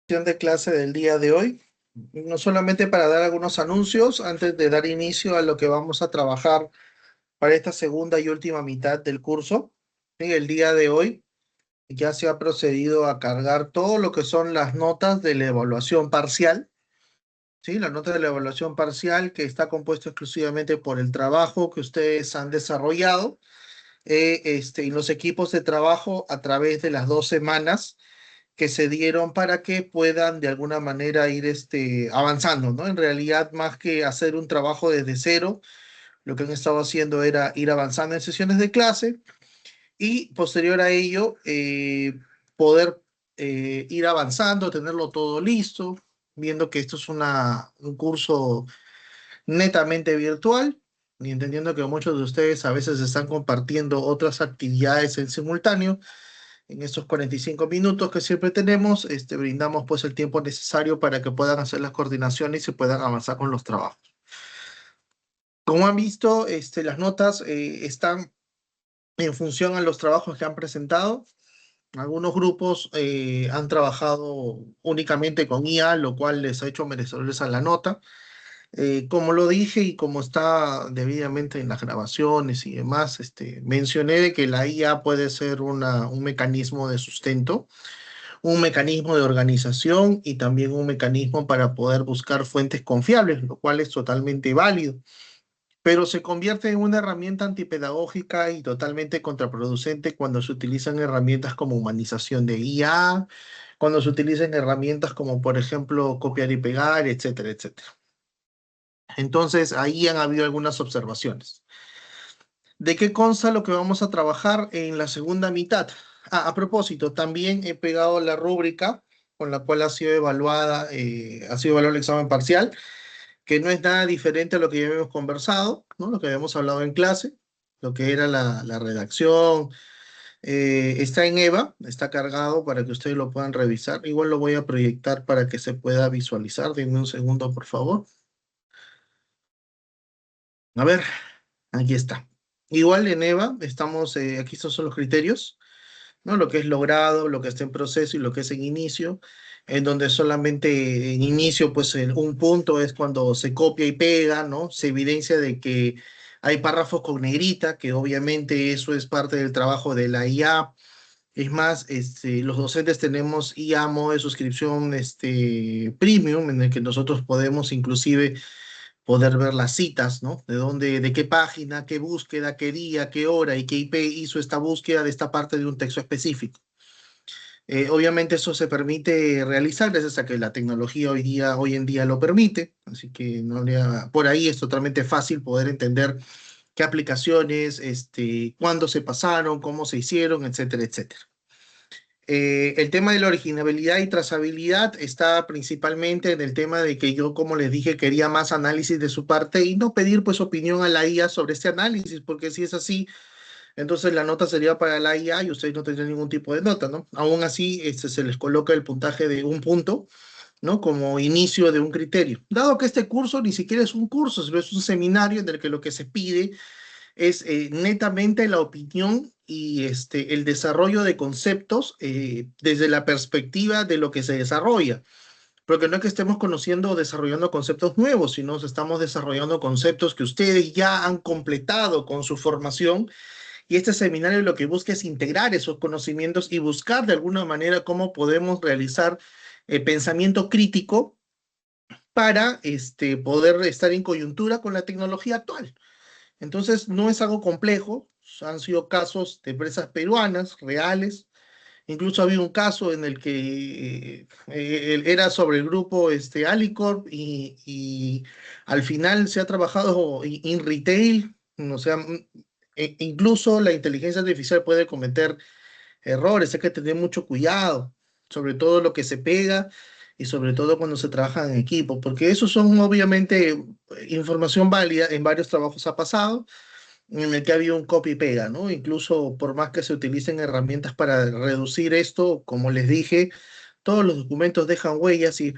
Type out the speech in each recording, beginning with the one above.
De clase del día de hoy, no solamente para dar algunos anuncios antes de dar inicio a lo que vamos a trabajar para esta segunda y última mitad del curso. En el día de hoy ya se ha procedido a cargar todo lo que son las notas de la evaluación parcial, ¿sí? La nota de la evaluación parcial que está compuesto exclusivamente por el trabajo que ustedes han desarrollado y los equipos de trabajo a través de las 2 semanas que se dieron para que puedan de alguna manera ir avanzando, ¿no? En realidad, más que hacer un trabajo desde cero, lo que han estado haciendo era ir avanzando en sesiones de clase y posterior a ello poder ir avanzando, tenerlo todo listo, viendo que esto es un curso netamente virtual y entendiendo que muchos de ustedes a veces están compartiendo otras actividades en simultáneo. En estos 45 minutos que siempre tenemos, brindamos pues el tiempo necesario para que puedan hacer las coordinaciones y se puedan avanzar con los trabajos. Como han visto, las notas están en función a los trabajos que han presentado. Algunos grupos han trabajado únicamente con IA, lo cual les ha hecho merecedores a la nota. Como lo dije y como está debidamente en las grabaciones y demás, mencioné de que la IA puede ser un mecanismo de sustento, un mecanismo de organización y también un mecanismo para poder buscar fuentes confiables, lo cual es totalmente válido, pero se convierte en una herramienta antipedagógica y totalmente contraproducente cuando se utilizan herramientas como humanización de IA, cuando se utilizan herramientas como, por ejemplo, copiar y pegar, etcétera, etcétera. Entonces, ahí han habido algunas observaciones. ¿De qué consta lo que vamos a trabajar en la segunda mitad? A propósito, también he pegado la rúbrica con la cual ha sido evaluado el examen parcial, que no es nada diferente a lo que ya habíamos conversado, ¿no? Lo que habíamos hablado en clase, lo que era la redacción. Está en EVA, está cargado para que ustedes lo puedan revisar. Igual lo voy a proyectar para que se pueda visualizar. Denme un segundo, por favor. A ver, aquí está. Igual en EVA, aquí estos son los criterios. ¿No? Lo que es logrado, lo que está en proceso y lo que es en inicio, en donde solamente en inicio, pues en un punto es cuando se copia y pega, ¿no? Se evidencia de que hay párrafos con negrita, que obviamente eso es parte del trabajo de la IA. Es más, los docentes tenemos IA modo de suscripción premium, en el que nosotros podemos inclusive poder ver las citas, ¿no? De dónde, de qué página, qué búsqueda, qué día, qué hora y qué IP hizo esta búsqueda de esta parte de un texto específico. Obviamente eso se permite realizar gracias a que la tecnología hoy en día lo permite, así que por ahí es totalmente fácil poder entender qué aplicaciones, cuándo se pasaron, cómo se hicieron, etcétera, etcétera. El tema de la originalidad y trazabilidad está principalmente en el tema de que yo, como les dije, quería más análisis de su parte y no pedir pues opinión a la IA sobre este análisis, porque si es así, entonces la nota sería para la IA y ustedes no tendrían ningún tipo de nota, ¿no? Aún así, se les coloca el puntaje de un punto, ¿no? Como inicio de un criterio. Dado que este curso ni siquiera es un curso, sino es un seminario en el que lo que se pide es netamente la opinión y el desarrollo de conceptos desde la perspectiva de lo que se desarrolla. Porque no es que estemos conociendo o desarrollando conceptos nuevos, sino que estamos desarrollando conceptos que ustedes ya han completado con su formación y este seminario lo que busca es integrar esos conocimientos y buscar de alguna manera cómo podemos realizar pensamiento crítico para poder estar en coyuntura con la tecnología actual. Entonces, no es algo complejo, han sido casos de empresas peruanas reales. Incluso había un caso en el que era sobre el grupo Alicorp y al final se ha trabajado en retail, o sea, incluso la inteligencia artificial puede cometer errores, hay que tener mucho cuidado, sobre todo lo que se pega y sobre todo cuando se trabaja en equipo, porque eso son obviamente información válida, en varios trabajos ha pasado, en el que ha habido un copy y pega, ¿no? Incluso por más que se utilicen herramientas para reducir esto, como les dije, todos los documentos dejan huellas y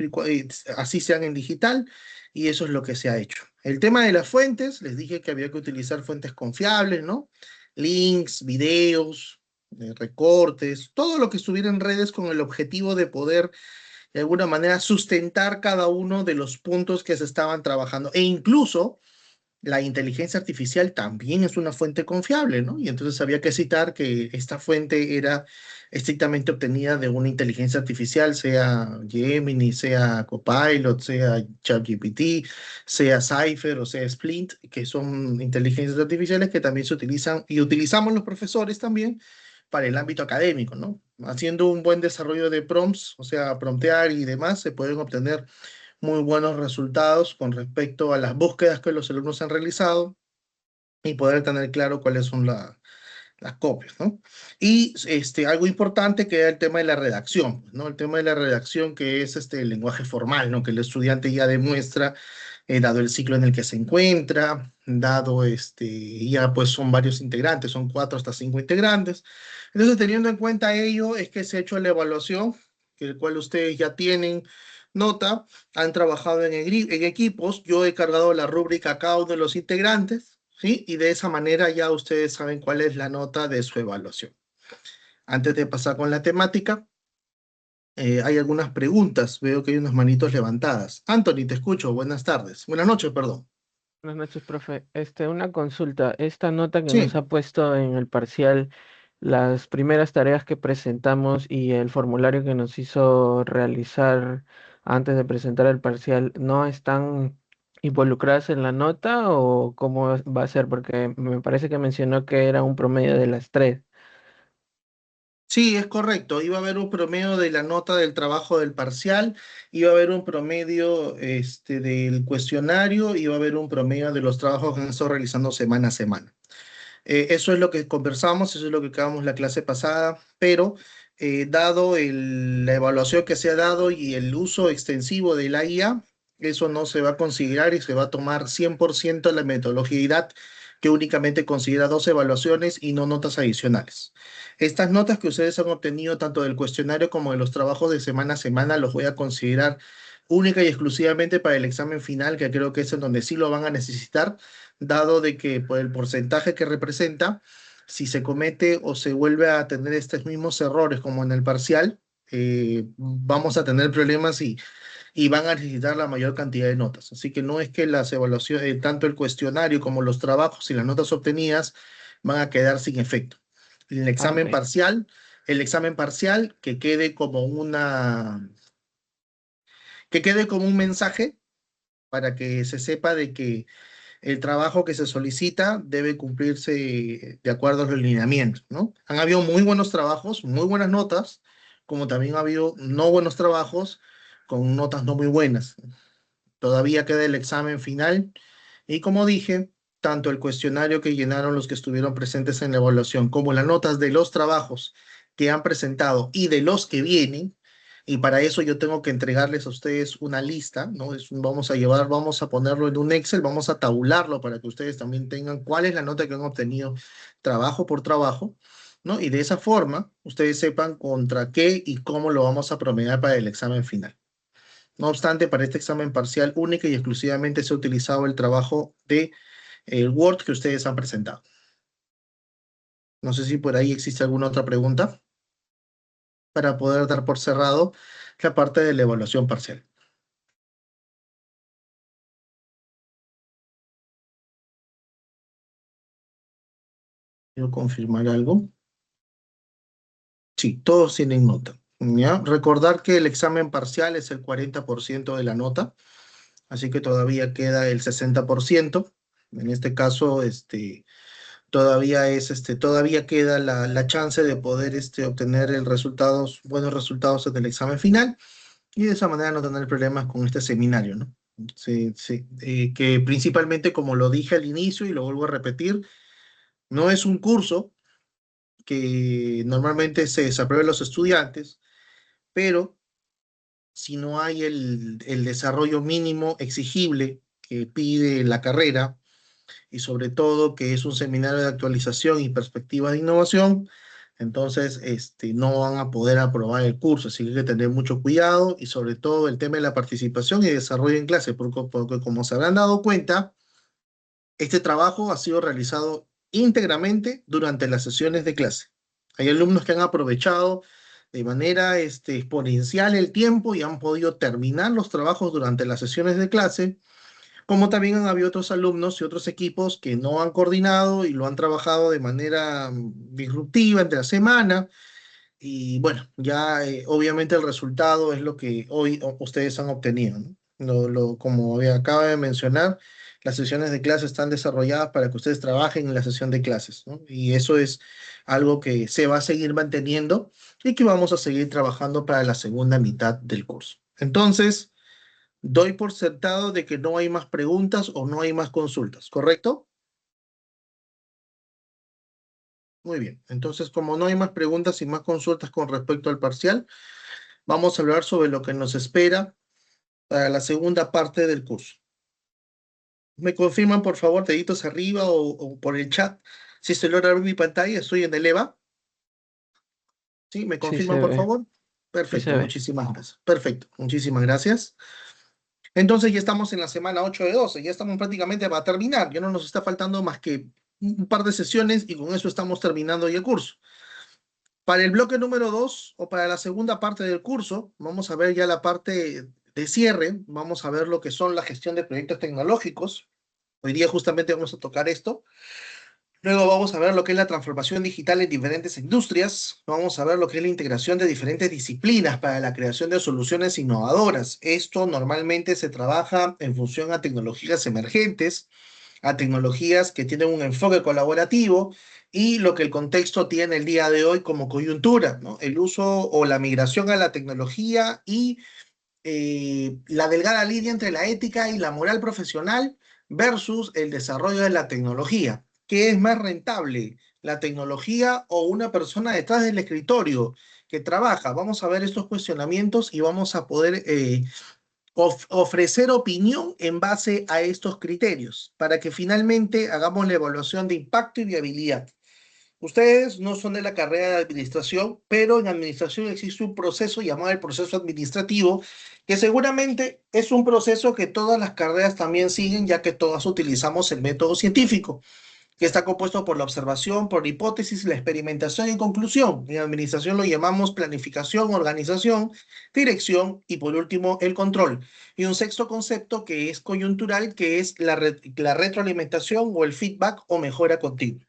así sean en digital, y eso es lo que se ha hecho. El tema de las fuentes, les dije que había que utilizar fuentes confiables, ¿no? Links, videos, recortes, todo lo que estuviera en redes con el objetivo de poder de alguna manera sustentar cada uno de los puntos que se estaban trabajando. E incluso la inteligencia artificial también es una fuente confiable, ¿no? Y entonces había que citar que esta fuente era estrictamente obtenida de una inteligencia artificial, sea Gemini, sea Copilot, sea ChatGPT, sea Cypher o sea Splint, que son inteligencias artificiales que también se utilizan y utilizamos los profesores también para el ámbito académico, ¿no? Haciendo un buen desarrollo de prompts, o sea, promptear y demás, se pueden obtener muy buenos resultados con respecto a las búsquedas que los alumnos han realizado y poder tener claro cuáles son las copias, ¿no? Y algo importante que era el tema de la redacción, ¿no? El tema de la redacción que es el lenguaje formal, ¿no? Que el estudiante ya demuestra, dado el ciclo en el que se encuentra, dado ya pues son varios integrantes, son 4 hasta 5 integrantes. Entonces, teniendo en cuenta ello, es que se ha hecho la evaluación, que el cual ustedes ya tienen nota, han trabajado en equipos, yo he cargado la rúbrica a cada uno de los integrantes, ¿sí? Y de esa manera ya ustedes saben cuál es la nota de su evaluación. Antes de pasar con la temática, hay algunas preguntas. Veo que hay unas manitos levantadas. Anthony, te escucho. Buenas tardes. Buenas noches, perdón. Buenas noches, profe. Una consulta. Esta nota que nos Sí, ha puesto en el parcial, las primeras tareas que presentamos y el formulario que nos hizo realizar antes de presentar el parcial, ¿no están involucradas en la nota o cómo va a ser? Porque me parece que mencionó que era un promedio de las tres. sí, es correcto. Iba a haber un promedio de la nota del trabajo del parcial, iba a haber un promedio del cuestionario, iba a haber un promedio de los trabajos que han estado realizando semana a semana. Eso es lo que conversamos, eso es lo que acabamos la clase pasada, pero dado la evaluación que se ha dado y el uso extensivo de la IA, eso no se va a considerar y se va a tomar 100% la metodología IDAT, que únicamente considera 2 evaluaciones y no notas adicionales. Estas notas que ustedes han obtenido tanto del cuestionario como de los trabajos de semana a semana los voy a considerar única y exclusivamente para el examen final, que creo que es en donde sí lo van a necesitar, dado de que por el porcentaje que representa, si se comete o se vuelve a tener estos mismos errores como en el parcial, vamos a tener problemas y van a necesitar la mayor cantidad de notas. Así que no es que las evaluaciones, tanto el cuestionario como los trabajos y las notas obtenidas van a quedar sin efecto. El Ah, ok. examen parcial, el examen parcial que quede como un mensaje para que se sepa de que el trabajo que se solicita debe cumplirse de acuerdo a los lineamientos, ¿no? Han habido muy buenos trabajos, muy buenas notas, como también ha habido no buenos trabajos con notas no muy buenas. Todavía queda el examen final y como dije, tanto el cuestionario que llenaron los que estuvieron presentes en la evaluación como las notas de los trabajos que han presentado y de los que vienen, y para eso yo tengo que entregarles a ustedes una lista, ¿no? Vamos a ponerlo en un Excel, vamos a tabularlo para que ustedes también tengan cuál es la nota que han obtenido trabajo por trabajo, ¿no? Y de esa forma ustedes sepan contra qué y cómo lo vamos a promediar para el examen final. No obstante, para este examen parcial única y exclusivamente se ha utilizado el trabajo de el Word que ustedes han presentado. No sé si por ahí existe alguna otra pregunta para poder dar por cerrado la parte de la evaluación parcial. Quiero confirmar algo. Sí, todos tienen nota. ¿Ya? Recordar que el examen parcial es el 40% de la nota, así que todavía queda el 60%. En este caso, todavía queda la chance de poder obtener buenos resultados en el examen final y de esa manera no tener problemas con este seminario, ¿no? Sí, sí, que principalmente, como lo dije al inicio y lo vuelvo a repetir, no es un curso que normalmente se desapruebe a los estudiantes, pero si no hay el desarrollo mínimo exigible que pide la carrera, y sobre todo que es un seminario de actualización y perspectiva de innovación, entonces no van a poder aprobar el curso, así que hay que tener mucho cuidado y sobre todo el tema de la participación y desarrollo en clase, porque como se habrán dado cuenta, este trabajo ha sido realizado íntegramente durante las sesiones de clase. Hay alumnos que han aprovechado de manera exponencial el tiempo y han podido terminar los trabajos durante las sesiones de clase, como también han habido otros alumnos y otros equipos que no han coordinado y lo han trabajado de manera disruptiva entre la semana. Y bueno, ya obviamente el resultado es lo que hoy ustedes han obtenido, ¿no? Como acaba de mencionar, las sesiones de clase están desarrolladas para que ustedes trabajen en la sesión de clases, ¿no? Y eso es algo que se va a seguir manteniendo y que vamos a seguir trabajando para la segunda mitad del curso. Entonces, doy por sentado de que no hay más preguntas o no hay más consultas, ¿correcto? Muy bien. Entonces, como no hay más preguntas y más consultas con respecto al parcial, vamos a hablar sobre lo que nos espera para la segunda parte del curso. ¿Me confirman, por favor, deditos arriba o por el chat? Si se logra ver mi pantalla, estoy en el EVA. ¿Sí? ¿Me Sí confirman, se por ve, favor? sí se Perfecto, ve. muchísimas gracias. Perfecto, muchísimas gracias. Entonces ya estamos en la semana 8 de 12, ya estamos prácticamente para terminar, ya no nos está faltando más que un par de sesiones y con eso estamos terminando ya el curso. Para el bloque número 2 o para la segunda parte del curso, vamos a ver ya la parte de cierre, vamos a ver lo que son la gestión de proyectos tecnológicos. Hoy día justamente vamos a tocar esto. Luego vamos a ver lo que es la transformación digital en diferentes industrias. Vamos a ver lo que es la integración de diferentes disciplinas para la creación de soluciones innovadoras. Esto normalmente se trabaja en función a tecnologías emergentes, a tecnologías que tienen un enfoque colaborativo y lo que el contexto tiene el día de hoy como coyuntura, ¿no? El uso o la migración a la tecnología y la delgada línea entre la ética y la moral profesional versus el desarrollo de la tecnología. ¿Qué es más rentable, la tecnología o una persona detrás del escritorio que trabaja? Vamos a ver estos cuestionamientos y vamos a poder ofrecer opinión en base a estos criterios para que finalmente hagamos la evaluación de impacto y viabilidad. Ustedes no son de la carrera de administración, pero en administración existe un proceso llamado el proceso administrativo, que seguramente es un proceso que todas las carreras también siguen, ya que todas utilizamos el método científico, que está compuesto por la observación, por la hipótesis, la experimentación y conclusión. En administración lo llamamos planificación, organización, dirección y por último el control. Y un sexto concepto que es coyuntural, que es la retroalimentación o el feedback o mejora continua.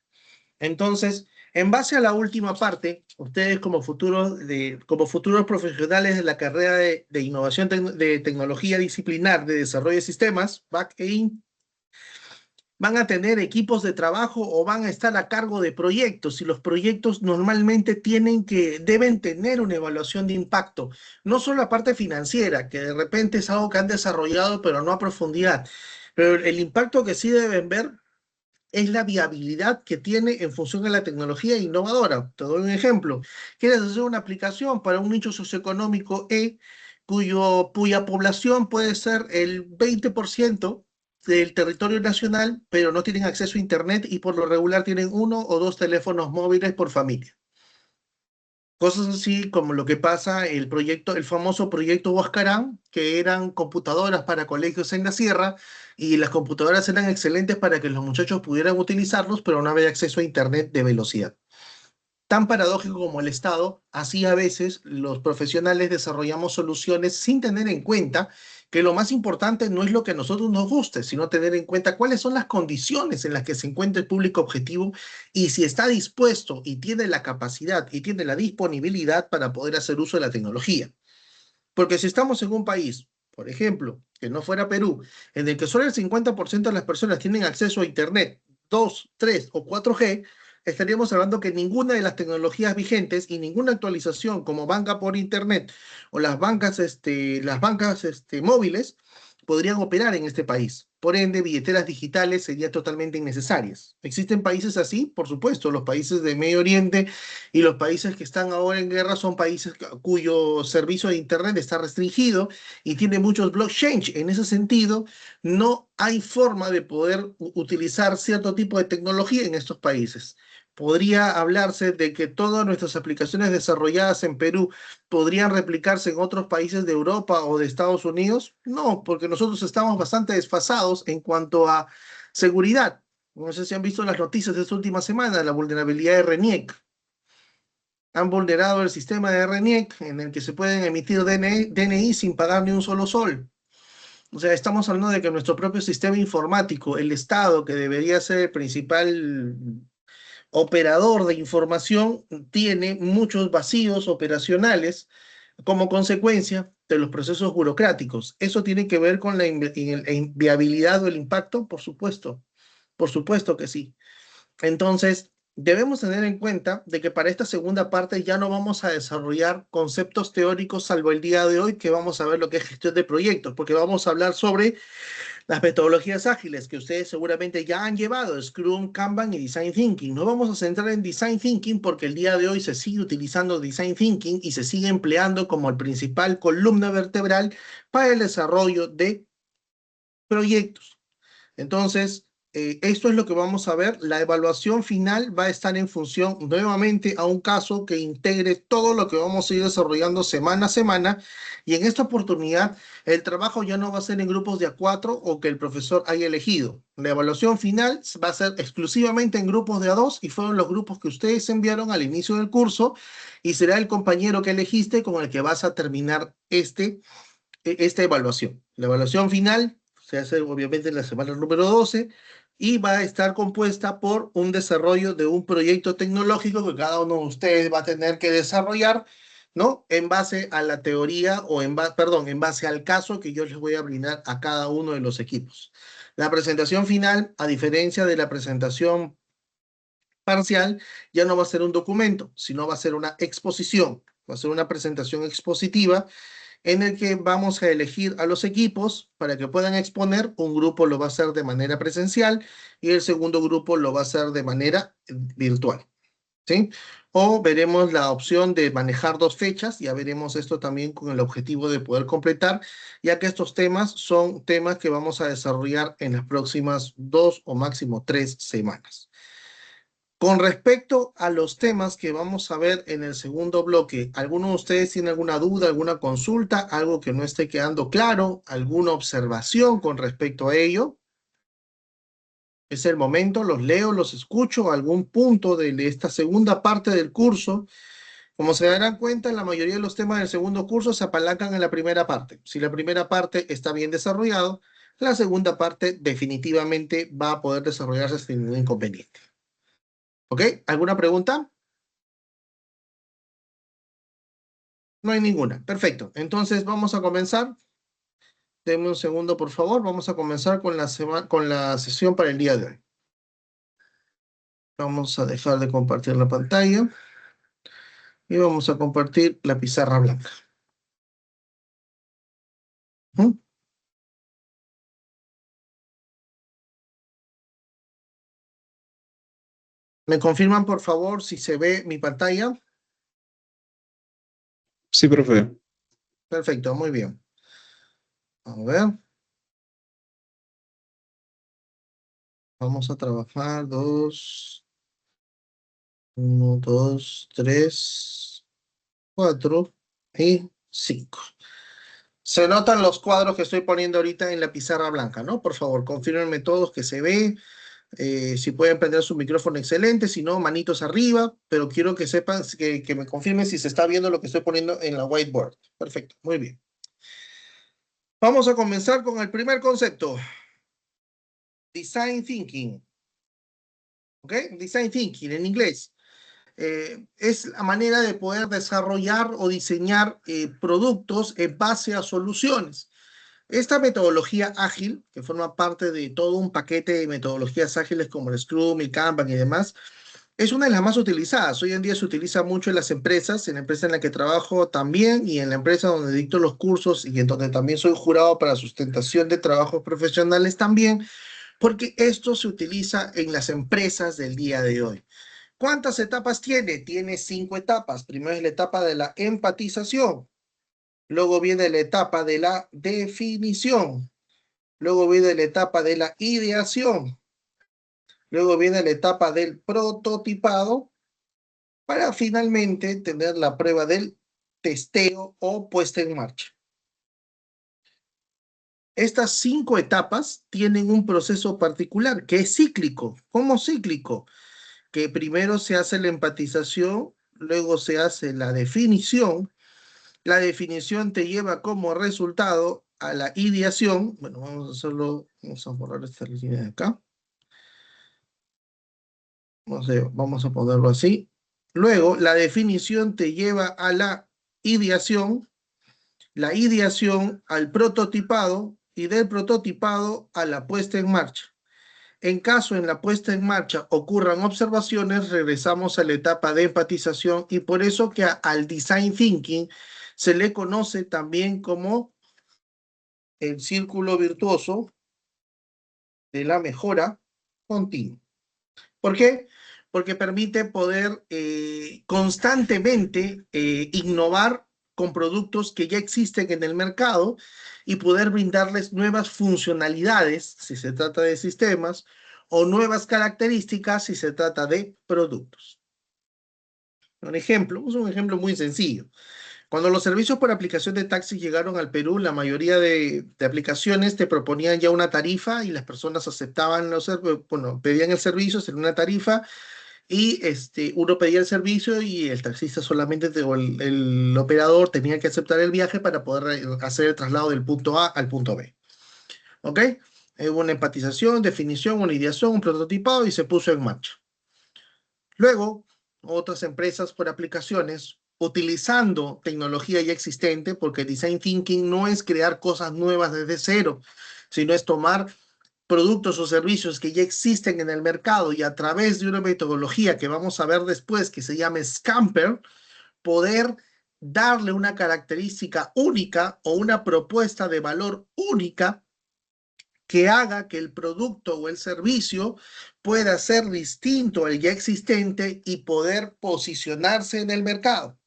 Entonces, en base a la última parte, ustedes como futuros profesionales de la carrera de innovación de tecnología disciplinar de desarrollo de sistemas, back e in, van a tener equipos de trabajo o van a estar a cargo de proyectos y los proyectos normalmente deben tener una evaluación de impacto, no solo la parte financiera, que de repente es algo que han desarrollado pero no a profundidad, pero el impacto que sí deben ver es la viabilidad que tiene en función de la tecnología innovadora. Te doy un ejemplo. Quieres hacer una aplicación para un nicho socioeconómico cuya población puede ser el 20% del territorio nacional, pero no tienen acceso a Internet y por lo regular tienen uno o dos teléfonos móviles por familia. Cosas así como lo que pasa el famoso proyecto Huascarán, que eran computadoras para colegios en la sierra, y las computadoras eran excelentes para que los muchachos pudieran utilizarlos, pero no había acceso a internet de velocidad. Tan paradójico como el Estado, así a veces los profesionales desarrollamos soluciones sin tener en cuenta que lo más importante no es lo que a nosotros nos guste, sino tener en cuenta cuáles son las condiciones en las que se encuentra el público objetivo y si está dispuesto y tiene la capacidad y tiene la disponibilidad para poder hacer uso de la tecnología. Porque si estamos en un país, por ejemplo, que no fuera Perú, en el que solo el 50% de las personas tienen acceso a Internet 2, 3 o 4G, estaríamos hablando que ninguna de las tecnologías vigentes y ninguna actualización como banca por Internet o las bancas móviles podrían operar en este país. Por ende, billeteras digitales serían totalmente innecesarias. ¿Existen países así? Por supuesto, los países de Medio Oriente y los países que están ahora en guerra son países cuyo servicio de Internet está restringido y tiene muchos blockchain. En ese sentido, no hay forma de poder utilizar cierto tipo de tecnología en estos países. ¿Podría hablarse de que todas nuestras aplicaciones desarrolladas en Perú podrían replicarse en otros países de Europa o de Estados Unidos? No, porque nosotros estamos bastante desfasados en cuanto a seguridad. No sé si han visto las noticias de esta última semana, la vulnerabilidad de RENIEC. Han vulnerado el sistema de RENIEC en el que se pueden emitir DNI sin pagar ni un solo sol. O sea, estamos hablando de que nuestro propio sistema informático, el Estado, que debería ser el principal operador de información, tiene muchos vacíos operacionales como consecuencia de los procesos burocráticos. ¿Eso tiene que ver con la inviabilidad o el impacto? Por supuesto que sí. Entonces, debemos tener en cuenta de que para esta segunda parte ya no vamos a desarrollar conceptos teóricos salvo el día de hoy que vamos a ver lo que es gestión de proyectos, porque vamos a hablar sobre las metodologías ágiles que ustedes seguramente ya han llevado, Scrum, Kanban y Design Thinking. No vamos a centrar en Design Thinking porque el día de hoy se sigue utilizando Design Thinking y se sigue empleando como el principal columna vertebral para el desarrollo de proyectos. Entonces, esto es lo que vamos a ver. La evaluación final va a estar en función nuevamente a un caso que integre todo lo que vamos a ir desarrollando semana a semana. Y en esta oportunidad, el trabajo ya no va a ser en grupos de a 4 o que el profesor haya elegido. La evaluación final va a ser exclusivamente en grupos de a 2 y fueron los grupos que ustedes enviaron al inicio del curso y será el compañero que elegiste con el que vas a terminar esta evaluación. La evaluación final se hace obviamente en la semana número 12 y va a estar compuesta por un desarrollo de un proyecto tecnológico que cada uno de ustedes va a tener que desarrollar, ¿no? En base a la teoría o en base al caso que yo les voy a brindar a cada uno de los equipos. La presentación final, a diferencia de la presentación parcial, ya no va a ser un documento, sino va a ser una exposición, va a ser una presentación expositiva en el que vamos a elegir a los equipos para que puedan exponer. Un grupo lo va a hacer de manera presencial y el segundo grupo lo va a hacer de manera virtual, ¿sí? O veremos la opción de manejar dos fechas, ya veremos esto también con el objetivo de poder completar, ya que estos temas son temas que vamos a desarrollar en las próximas 2 o máximo 3 semanas. Con respecto a los temas que vamos a ver en el segundo bloque, ¿alguno de ustedes tiene alguna duda, alguna consulta, algo que no esté quedando claro, alguna observación con respecto a ello? Es el momento, los leo, los escucho, algún punto de esta segunda parte del curso. Como se darán cuenta, la mayoría de los temas del segundo curso se apalancan en la primera parte. Si la primera parte está bien desarrollado, la segunda parte definitivamente va a poder desarrollarse sin ningún inconveniente. ¿Ok? ¿Alguna pregunta? No hay ninguna. Perfecto. Entonces vamos a comenzar. Denme un segundo, por favor. Vamos a comenzar con la sesión para el día de hoy. Vamos a dejar de compartir la pantalla y vamos a compartir la pizarra blanca. ¿Mm? ¿Me confirman, por favor, si se ve mi pantalla? Sí, profe. Perfecto, muy bien. A ver. Vamos a trabajar 2, 1, 2, 3, 4 y 5. Se notan los cuadros que estoy poniendo ahorita en la pizarra blanca, ¿no? Por favor, confírmenme todos que se ve. Si pueden prender su micrófono, excelente. Si no, manitos arriba. Pero quiero que sepan, que me confirmen si se está viendo lo que estoy poniendo en la whiteboard. Perfecto, muy bien. Vamos a comenzar con el primer concepto. Design Thinking. ¿Ok? Design Thinking en inglés. Es la manera de poder desarrollar o diseñar productos en base a soluciones. Esta metodología ágil, que forma parte de todo un paquete de metodologías ágiles como el Scrum, el Kanban y demás, es una de las más utilizadas. Hoy en día se utiliza mucho en las empresas, en la empresa en la que trabajo también y en la empresa donde dicto los cursos y en donde también soy jurado para sustentación de trabajos profesionales también, porque esto se utiliza en las empresas del día de hoy. ¿Cuántas etapas tiene? Tiene 5 etapas. Primero es la etapa de la empatización. Luego viene la etapa de la definición. Luego viene la etapa de la ideación. Luego viene la etapa del prototipado para finalmente tener la prueba del testeo o puesta en marcha. Estas 5 etapas tienen un proceso particular que es cíclico. ¿Cómo cíclico? Que primero se hace la empatización, luego se hace la definición. La definición te lleva como resultado a la ideación. Bueno, vamos a hacerlo, vamos a borrar esta línea de acá. Vamos a ponerlo así. Luego, la definición te lleva a la ideación al prototipado y del prototipado a la puesta en marcha. En caso en la puesta en marcha ocurran observaciones, regresamos a la etapa de empatización y por eso que al design thinking se le conoce también como el círculo virtuoso de la mejora continua. ¿Por qué? Porque permite poder constantemente innovar con productos que ya existen en el mercado y poder brindarles nuevas funcionalidades si se trata de sistemas o nuevas características si se trata de productos. Un ejemplo, es un ejemplo muy sencillo. Cuando los servicios por aplicación de taxis llegaron al Perú, la mayoría de aplicaciones te proponían ya una tarifa y las personas aceptaban bueno, pedían el servicio, sería una tarifa y uno pedía el servicio y el taxista solamente, o el operador tenía que aceptar el viaje para poder hacer el traslado del punto A al punto B. ¿Ok? Hubo una empatización, definición, una ideación, un prototipado y se puso en marcha. Luego, otras empresas por aplicaciones, utilizando tecnología ya existente, porque design thinking no es crear cosas nuevas desde cero, sino es tomar productos o servicios que ya existen en el mercado y a través de una metodología que vamos a ver después, que se llama Scamper, poder darle una característica única o una propuesta de valor única que haga que el producto o el servicio pueda ser distinto al ya existente y poder posicionarse en el mercado.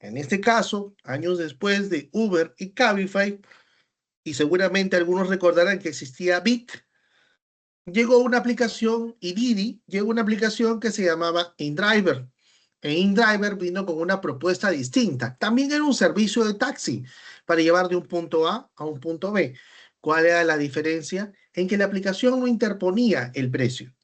En este caso, años después de Uber y Cabify, y seguramente algunos recordarán que existía Bit, llegó una aplicación, y Didi llegó una aplicación que se llamaba InDriver. InDriver vino con una propuesta distinta. También era un servicio de taxi para llevar de un punto A a un punto B. ¿Cuál era la diferencia? En que la aplicación no interponía el precio.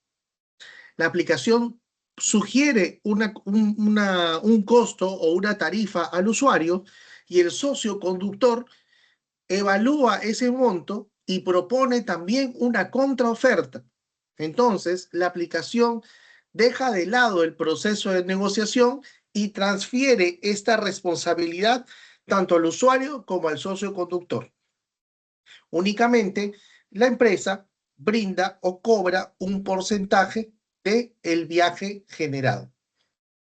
La aplicación sugiere un costo o una tarifa al usuario y el socio conductor evalúa ese monto y propone también una contraoferta. Entonces, la aplicación deja de lado el proceso de negociación y transfiere esta responsabilidad tanto al usuario como al socio conductor. Únicamente, la empresa brinda o cobra un porcentaje del viaje generado.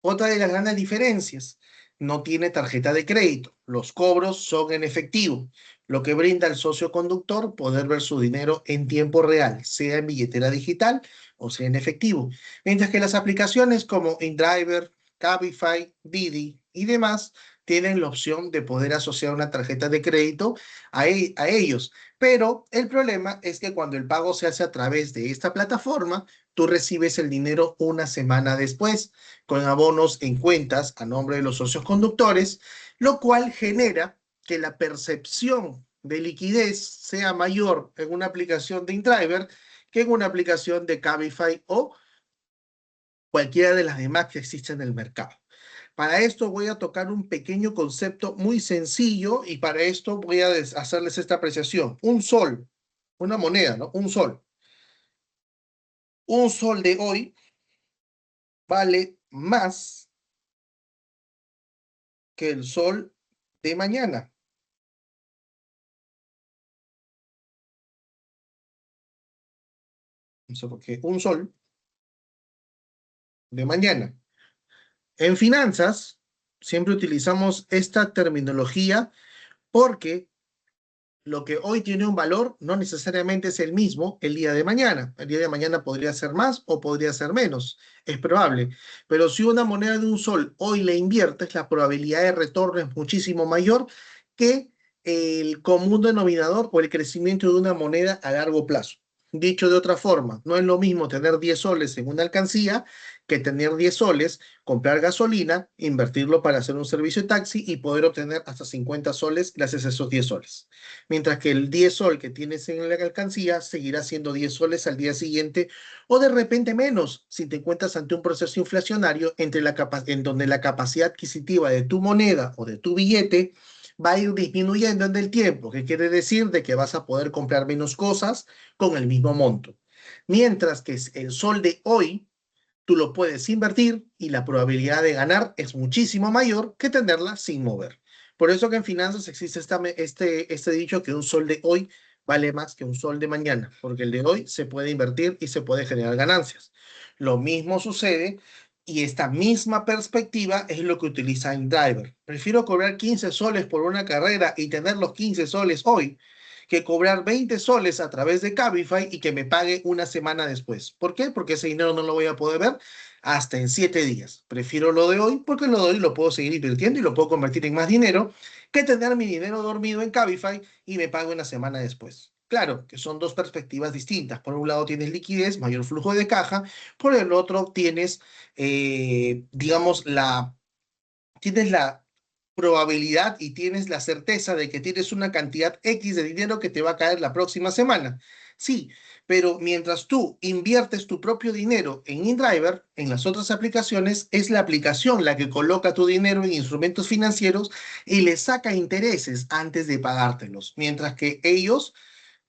Otra de las grandes diferencias, no tiene tarjeta de crédito, los cobros son en efectivo, lo que brinda al socio conductor poder ver su dinero en tiempo real, sea en billetera digital o sea en efectivo. Mientras que las aplicaciones como InDriver, Cabify, Didi y demás tienen la opción de poder asociar una tarjeta de crédito a ellos. Pero el problema es que cuando el pago se hace a través de esta plataforma, tú recibes el dinero una semana después con abonos en cuentas a nombre de los socios conductores, lo cual genera que la percepción de liquidez sea mayor en una aplicación de InDriver que en una aplicación de Cabify o cualquiera de las demás que existen en el mercado. Para esto voy a tocar un pequeño concepto muy sencillo y para esto voy a hacerles esta apreciación. Un sol, una moneda, ¿no? Un sol. Un sol de hoy vale más que el sol de mañana. No sé por qué. Un sol de mañana. En finanzas, siempre utilizamos esta terminología porque lo que hoy tiene un valor no necesariamente es el mismo el día de mañana. El día de mañana podría ser más o podría ser menos. Es probable. Pero si una moneda de un sol hoy le inviertes, la probabilidad de retorno es muchísimo mayor que el común denominador o el crecimiento de una moneda a largo plazo. Dicho de otra forma, no es lo mismo tener 10 soles en una alcancía que tener 10 soles, comprar gasolina, invertirlo para hacer un servicio de taxi y poder obtener hasta 50 soles gracias a esos 10 soles. Mientras que el 10 sol que tienes en la alcancía seguirá siendo 10 soles al día siguiente o de repente menos si te encuentras ante un proceso inflacionario en donde la capacidad adquisitiva de tu moneda o de tu billete va a ir disminuyendo en el tiempo, que quiere decir de que vas a poder comprar menos cosas con el mismo monto. Mientras que el sol de hoy, tú lo puedes invertir y la probabilidad de ganar es muchísimo mayor que tenerla sin mover. Por eso que en finanzas existe este dicho que un sol de hoy vale más que un sol de mañana, porque el de hoy se puede invertir y se puede generar ganancias. Lo mismo sucede y esta misma perspectiva es lo que utiliza InDriver. Prefiero cobrar 15 soles por una carrera y tener los 15 soles hoy que cobrar 20 soles a través de Cabify y que me pague una semana después. ¿Por qué? Porque ese dinero no lo voy a poder ver hasta en 7 días. Prefiero lo de hoy porque lo de hoy lo puedo seguir invirtiendo y lo puedo convertir en más dinero que tener mi dinero dormido en Cabify y me pague una semana después. Claro, que son dos perspectivas distintas. Por un lado tienes liquidez, mayor flujo de caja, por el otro tienes, digamos, tienes la probabilidad y tienes la certeza de que tienes una cantidad X de dinero que te va a caer la próxima semana. Sí, pero mientras tú inviertes tu propio dinero en InDriver, en las otras aplicaciones, es la aplicación la que coloca tu dinero en instrumentos financieros y le saca intereses antes de pagártelos, mientras que ellos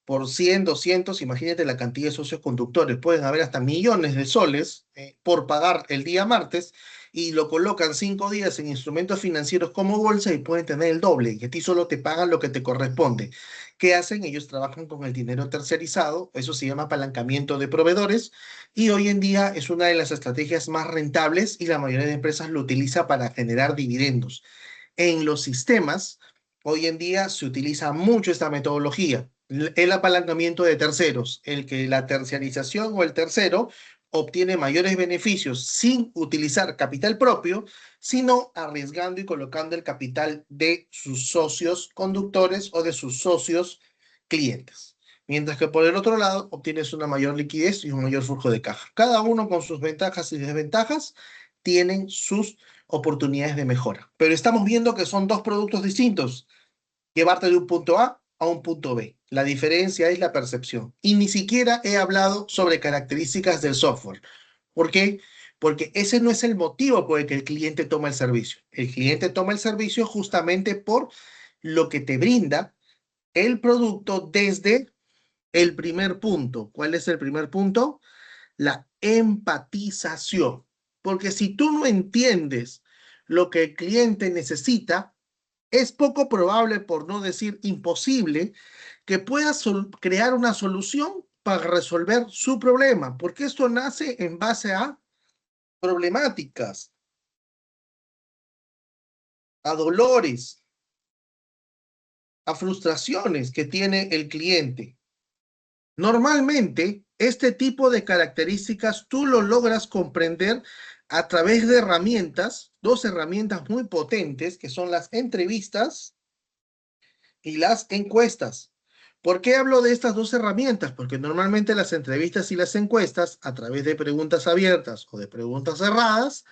por 100, 200, imagínate la cantidad de socios conductores, pueden haber hasta millones de soles por pagar el día martes y lo colocan 5 días en instrumentos financieros como bolsa y pueden tener el doble y a ti solo te pagan lo que te corresponde. ¿Qué hacen? Ellos trabajan con el dinero tercerizado, eso se llama apalancamiento de proveedores y hoy en día es una de las estrategias más rentables y la mayoría de empresas lo utiliza para generar dividendos. En los sistemas, hoy en día se utiliza mucho esta metodología, el apalancamiento de terceros, el que la terciarización o el tercero obtiene mayores beneficios sin utilizar capital propio, sino arriesgando y colocando el capital de sus socios conductores o de sus socios clientes. Mientras que por el otro lado obtienes una mayor liquidez y un mayor flujo de caja. Cada uno con sus ventajas y desventajas tienen sus oportunidades de mejora. Pero estamos viendo que son dos productos distintos, llevarte de un punto A un punto B. La diferencia es la percepción. Y ni siquiera he hablado sobre características del software. ¿Por qué? Porque ese no es el motivo por el que el cliente toma el servicio. El cliente toma el servicio justamente por lo que te brinda el producto desde el primer punto. ¿Cuál es el primer punto? La empatización. Porque si tú no entiendes lo que el cliente necesita, es poco probable, por no decir imposible, que puedas crear una solución para resolver su problema, porque esto nace en base a problemáticas, a dolores, a frustraciones que tiene el cliente. Normalmente, este tipo de características tú lo logras comprender a través de herramientas, dos herramientas muy potentes, que son las entrevistas y las encuestas. ¿Por qué hablo de estas dos herramientas? Porque normalmente las entrevistas y las encuestas, a través de preguntas abiertas o de preguntas cerradas,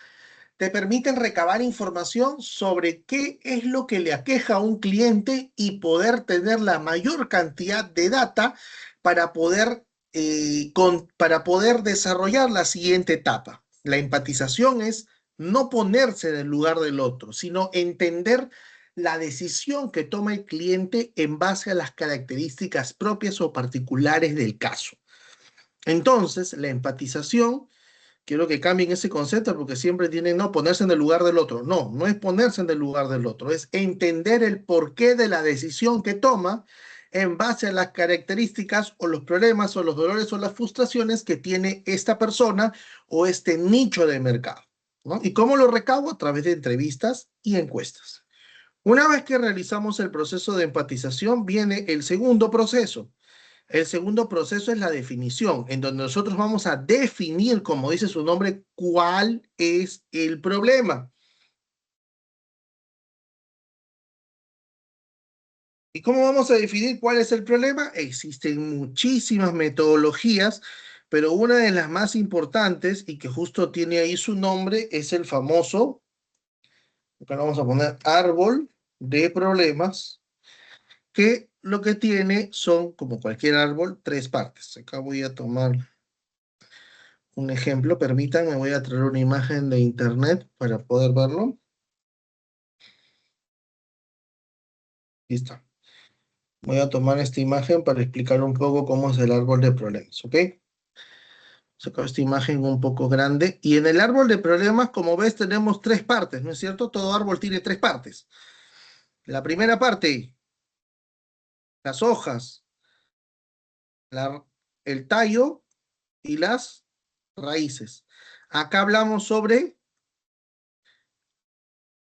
te permiten recabar información sobre qué es lo que le aqueja a un cliente y poder tener la mayor cantidad de data para para poder desarrollar la siguiente etapa. La empatización es no ponerse en el lugar del otro, sino entender la decisión que toma el cliente en base a las características propias o particulares del caso. Entonces, la empatización, quiero que cambien ese concepto porque siempre tienen, no, ponerse en el lugar del otro. No, no es ponerse en el lugar del otro, es entender el porqué de la decisión que toma en base a las características o los problemas o los dolores o las frustraciones que tiene esta persona o este nicho de mercado, ¿no? ¿Y cómo lo recabo? A través de entrevistas y encuestas. Una vez que realizamos el proceso de empatización, viene el segundo proceso. El segundo proceso es la definición, en donde nosotros vamos a definir, como dice su nombre, cuál es el problema. ¿Y cómo vamos a definir cuál es el problema? Existen muchísimas metodologías, pero una de las más importantes y que justo tiene ahí su nombre es el famoso, acá lo vamos a poner árbol de problemas, que lo que tiene son, como cualquier árbol, tres partes. Acá voy a tomar un ejemplo, permítanme, voy a traer una imagen de internet para poder verlo. Listo. Voy a tomar esta imagen para explicar un poco cómo es el árbol de problemas, ¿ok? Saco esta imagen un poco grande. Y en el árbol de problemas, como ves, tenemos tres partes, ¿no es cierto? Todo árbol tiene tres partes. La primera parte, las hojas, la- el tallo y las raíces. Acá hablamos sobre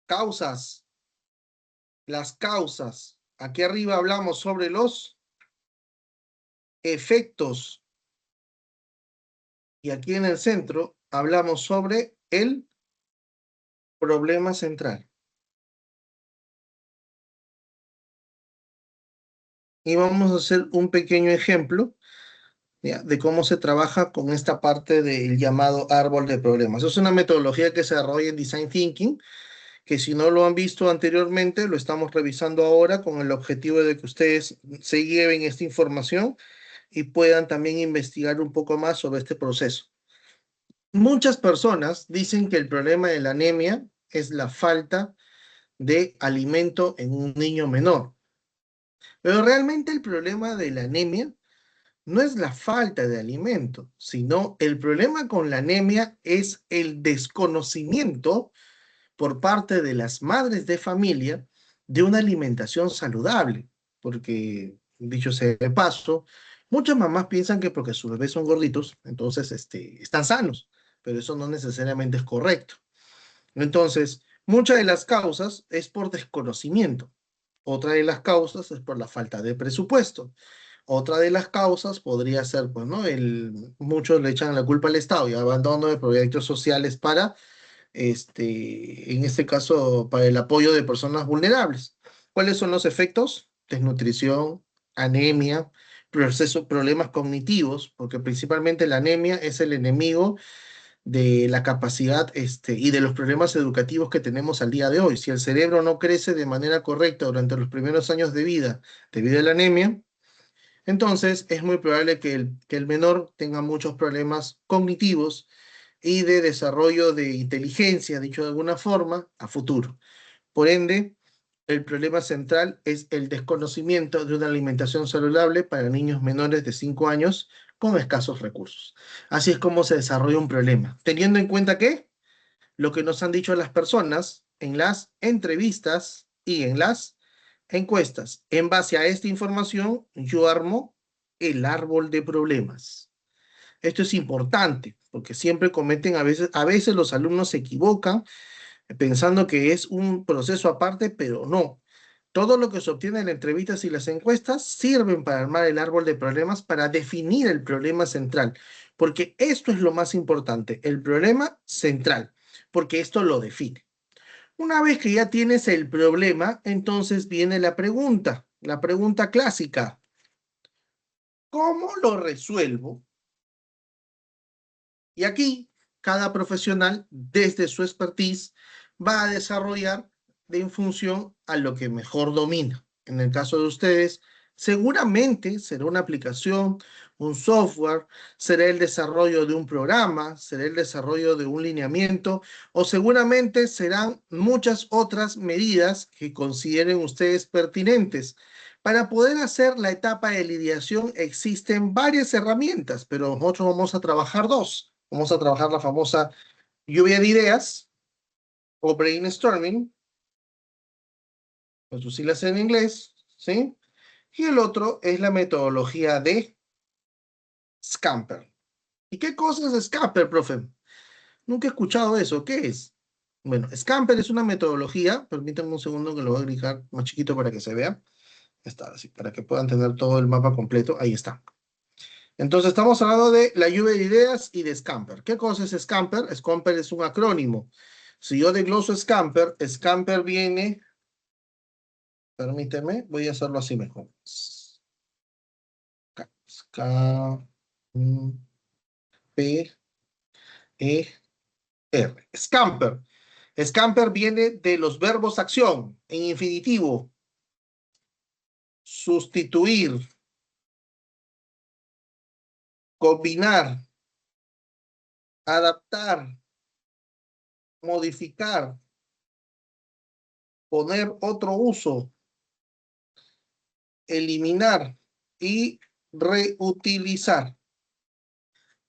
causas, las causas. Aquí arriba hablamos sobre los efectos. Y aquí en el centro hablamos sobre el problema central. Y vamos a hacer un pequeño ejemplo, ¿ya?, de cómo se trabaja con esta parte del llamado árbol de problemas. Es una metodología que se desarrolla en Design Thinking, que si no lo han visto anteriormente, lo estamos revisando ahora con el objetivo de que ustedes se lleven esta información y puedan también investigar un poco más sobre este proceso. Muchas personas dicen que el problema de la anemia es la falta de alimento en un niño menor, pero realmente el problema de la anemia no es la falta de alimento, sino el problema con la anemia es el desconocimiento por parte de las madres de familia de una alimentación saludable, porque, dicho sea de paso, muchas mamás piensan que porque sus bebés son gorditos, entonces están sanos, pero eso no necesariamente es correcto. Entonces, muchas de las causas es por desconocimiento. Otra de las causas es por la falta de presupuesto. Otra de las causas podría ser, pues, ¿no? Muchos le echan la culpa al Estado y abandono de proyectos sociales para, en este caso, para el apoyo de personas vulnerables. ¿Cuáles son los efectos? Desnutrición, anemia, problemas cognitivos, porque principalmente la anemia es el enemigo de la capacidad y de los problemas educativos que tenemos al día de hoy. Si el cerebro no crece de manera correcta durante los primeros años de vida debido a la anemia, entonces es muy probable que el menor tenga muchos problemas cognitivos y de desarrollo de inteligencia, dicho de alguna forma, a futuro. Por ende, el problema central es el desconocimiento de una alimentación saludable para niños menores de 5 años con escasos recursos. Así es como se desarrolla un problema, teniendo en cuenta que lo que nos han dicho las personas en las entrevistas y en las encuestas. En base a esta información, yo armo el árbol de problemas. Esto es importante porque siempre cometen, a veces los alumnos se equivocan pensando que es un proceso aparte, pero no. Todo lo que se obtiene en las entrevistas y las encuestas sirven para armar el árbol de problemas, para definir el problema central, porque esto es lo más importante, el problema central, porque esto lo define. Una vez que ya tienes el problema, entonces viene la pregunta clásica: ¿cómo lo resuelvo? Y aquí cada profesional, desde su expertise, va a desarrollar en función a lo que mejor domina. En el caso de ustedes, seguramente será una aplicación, un software, será el desarrollo de un programa, será el desarrollo de un lineamiento, o seguramente serán muchas otras medidas que consideren ustedes pertinentes. Para poder hacer la etapa de lidiación existen varias herramientas, pero nosotros vamos a trabajar dos. Vamos a trabajar la famosa lluvia de ideas o brainstorming, con sus siglas en inglés, ¿sí? Y el otro es la metodología de Scamper. ¿Y qué cosa es Scamper, profe? Nunca he escuchado eso. ¿Qué es? Bueno, Scamper es una metodología, permítanme un segundo que lo voy a gritar más chiquito para que se vea. Está así, para que puedan tener todo el mapa completo. Ahí está. Entonces estamos hablando de la lluvia de ideas y de Scamper. ¿Qué cosa es Scamper? Scamper es un acrónimo. Si yo desgloso Scamper, Scamper viene Permíteme, voy a hacerlo así mejor. K, P, E, R. Scamper. Scamper viene de los verbos acción en infinitivo. Sustituir, combinar, adaptar, modificar, poner otro uso, eliminar y reutilizar.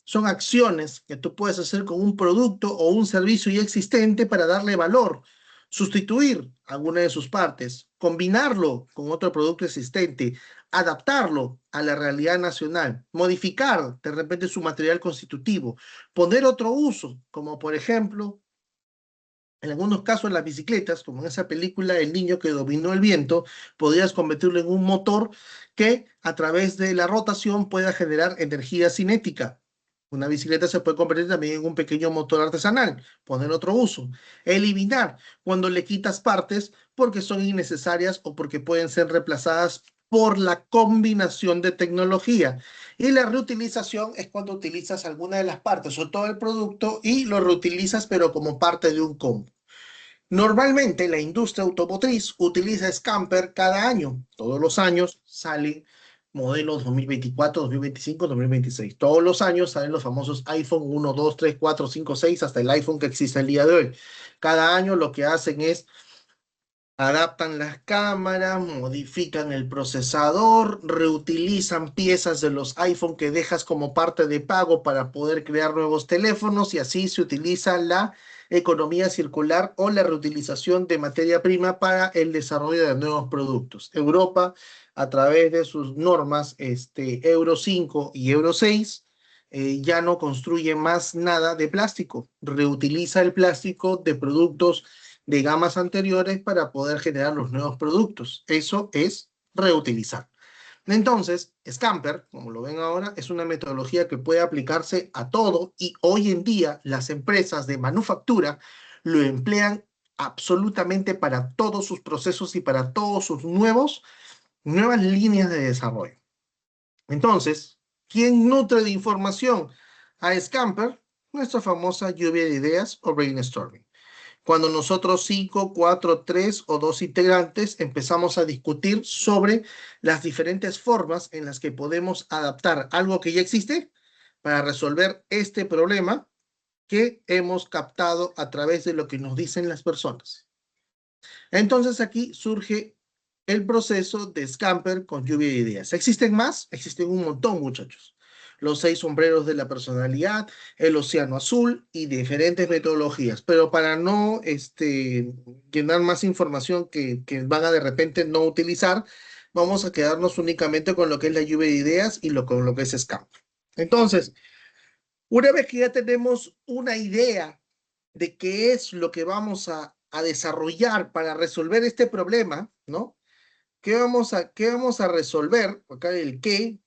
Son acciones que tú puedes hacer con un producto o un servicio ya existente para darle valor, sustituir alguna de sus partes, combinarlo con otro producto existente, adaptarlo a la realidad nacional, modificar de repente su material constitutivo, poner otro uso, como por ejemplo en algunos casos, las bicicletas, como en esa película El niño que dominó el viento, podrías convertirlo en un motor que a través de la rotación pueda generar energía cinética. Una bicicleta se puede convertir también en un pequeño motor artesanal, poner otro uso. Eliminar cuando le quitas partes porque son innecesarias o porque pueden ser reemplazadas por la combinación de tecnología. Y la reutilización es cuando utilizas alguna de las partes o todo el producto y lo reutilizas, pero como parte de un combo. Normalmente la industria automotriz utiliza Scamper cada año. Todos los años salen modelos 2024, 2025, 2026. Todos los años salen los famosos iPhone 1, 2, 3, 4, 5, 6, hasta el iPhone que existe el día de hoy. Cada año lo que hacen es adaptan las cámaras, modifican el procesador, reutilizan piezas de los iPhone que dejas como parte de pago para poder crear nuevos teléfonos y así se utiliza la economía circular o la reutilización de materia prima para el desarrollo de nuevos productos. Europa, a través de sus normas Euro 5 y Euro 6, ya no construye más nada de plástico, reutiliza el plástico de productos de gamas anteriores para poder generar los nuevos productos. Eso es reutilizar. Entonces, Scamper, como lo ven ahora, es una metodología que puede aplicarse a todo y hoy en día las empresas de manufactura lo emplean absolutamente para todos sus procesos y para todos sus nuevas líneas de desarrollo. Entonces, ¿quién nutre de información a Scamper? Nuestra famosa lluvia de ideas o brainstorming. Cuando nosotros cinco, cuatro, tres o dos integrantes empezamos a discutir sobre las diferentes formas en las que podemos adaptar algo que ya existe para resolver este problema que hemos captado a través de lo que nos dicen las personas. Entonces aquí surge el proceso de Scamper con lluvia de ideas. ¿Existen más? Existen un montón, muchachos. Los 6 sombreros de la personalidad, el océano azul y diferentes metodologías. Pero para no llenar más información que van a de repente no utilizar, vamos a quedarnos únicamente con lo que es la lluvia de ideas y con lo que es Scamper. Entonces, una vez que ya tenemos una idea de qué es lo que vamos a desarrollar para resolver este problema, ¿no? Qué vamos a resolver? Acá el qué,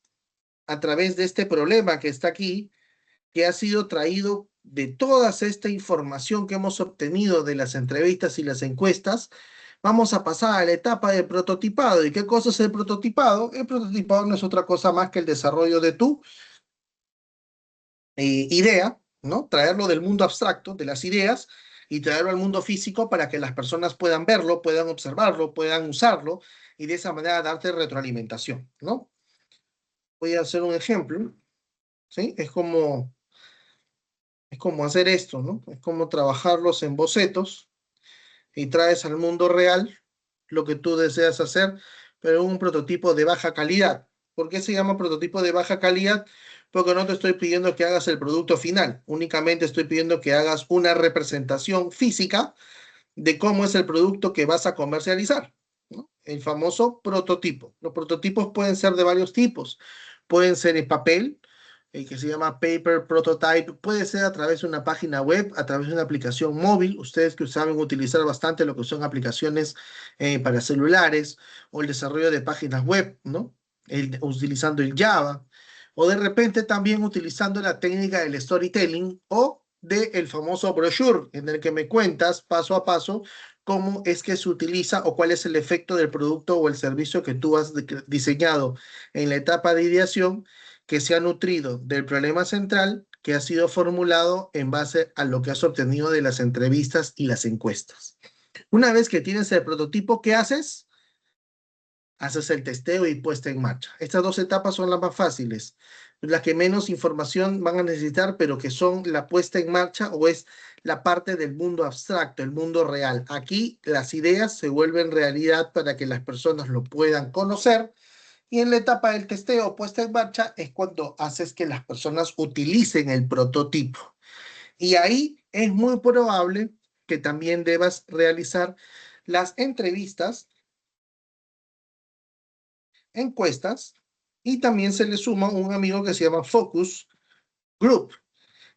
a través de este problema que está aquí, que ha sido traído de toda esta información que hemos obtenido de las entrevistas y las encuestas, vamos a pasar a la etapa de prototipado. ¿Y qué cosa es el prototipado? El prototipado no es otra cosa más que el desarrollo de tu idea, ¿no? Traerlo del mundo abstracto, de las ideas, y traerlo al mundo físico para que las personas puedan verlo, puedan observarlo, puedan usarlo, y de esa manera darte retroalimentación, ¿no? Voy a hacer un ejemplo, ¿sí? Es como hacer esto, ¿no? Es como trabajarlos en bocetos y traes al mundo real lo que tú deseas hacer, pero un prototipo de baja calidad. ¿Por qué se llama prototipo de baja calidad? Porque no te estoy pidiendo que hagas el producto final, únicamente estoy pidiendo que hagas una representación física de cómo es el producto que vas a comercializar, ¿no? El famoso prototipo. Los prototipos pueden ser de varios tipos. Pueden ser en papel, que se llama Paper Prototype. Puede ser a través de una página web, a través de una aplicación móvil. Ustedes que saben utilizar bastante lo que son aplicaciones para celulares o el desarrollo de páginas web, ¿no? Utilizando el Java. O de repente también utilizando la técnica del storytelling o del famoso brochure, en el que me cuentas paso a paso cómo es que se utiliza o cuál es el efecto del producto o el servicio que tú has diseñado en la etapa de ideación, que se ha nutrido del problema central que ha sido formulado en base a lo que has obtenido de las entrevistas y las encuestas. Una vez que tienes el prototipo, ¿qué haces? Haces el testeo y puesta en marcha. Estas dos etapas son las más fáciles, las que menos información van a necesitar, pero que son la puesta en marcha o es la parte del mundo abstracto, el mundo real. Aquí las ideas se vuelven realidad para que las personas lo puedan conocer, y en la etapa del testeo o puesta en marcha es cuando haces que las personas utilicen el prototipo. Y ahí es muy probable que también debas realizar las entrevistas, encuestas, y también se le suma un amigo que se llama Focus Group,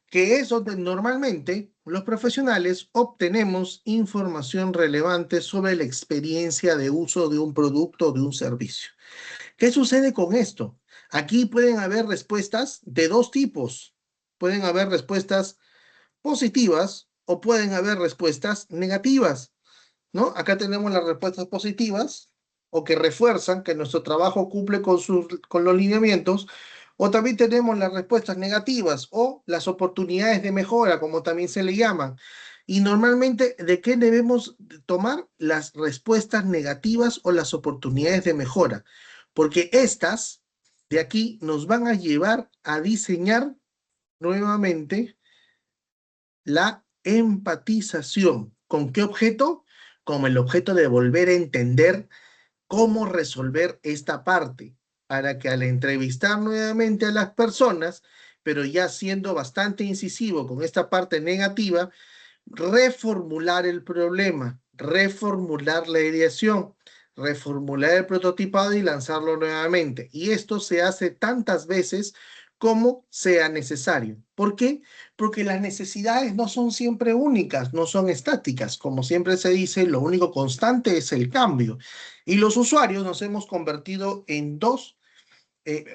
que es donde normalmente los profesionales obtenemos información relevante sobre la experiencia de uso de un producto o de un servicio. ¿Qué sucede con esto? Aquí pueden haber respuestas de dos tipos. Pueden haber respuestas positivas o pueden haber respuestas negativas, ¿no? Acá tenemos las respuestas positivas o que refuerzan que nuestro trabajo cumple con los lineamientos, o también tenemos las respuestas negativas o las oportunidades de mejora, como también se le llaman. Y normalmente, ¿de qué debemos tomar las respuestas negativas o las oportunidades de mejora? Porque estas de aquí nos van a llevar a diseñar nuevamente la empatización. ¿Con qué objeto? Con el objeto de volver a entender cómo resolver esta parte, para que al entrevistar nuevamente a las personas, pero ya siendo bastante incisivo con esta parte negativa, reformular el problema, reformular la ideación, reformular el prototipado y lanzarlo nuevamente. Y esto se hace tantas veces como sea necesario. ¿Por qué? Porque las necesidades no son siempre únicas, no son estáticas. Como siempre se dice, lo único constante es el cambio. Y los usuarios nos hemos convertido en dos,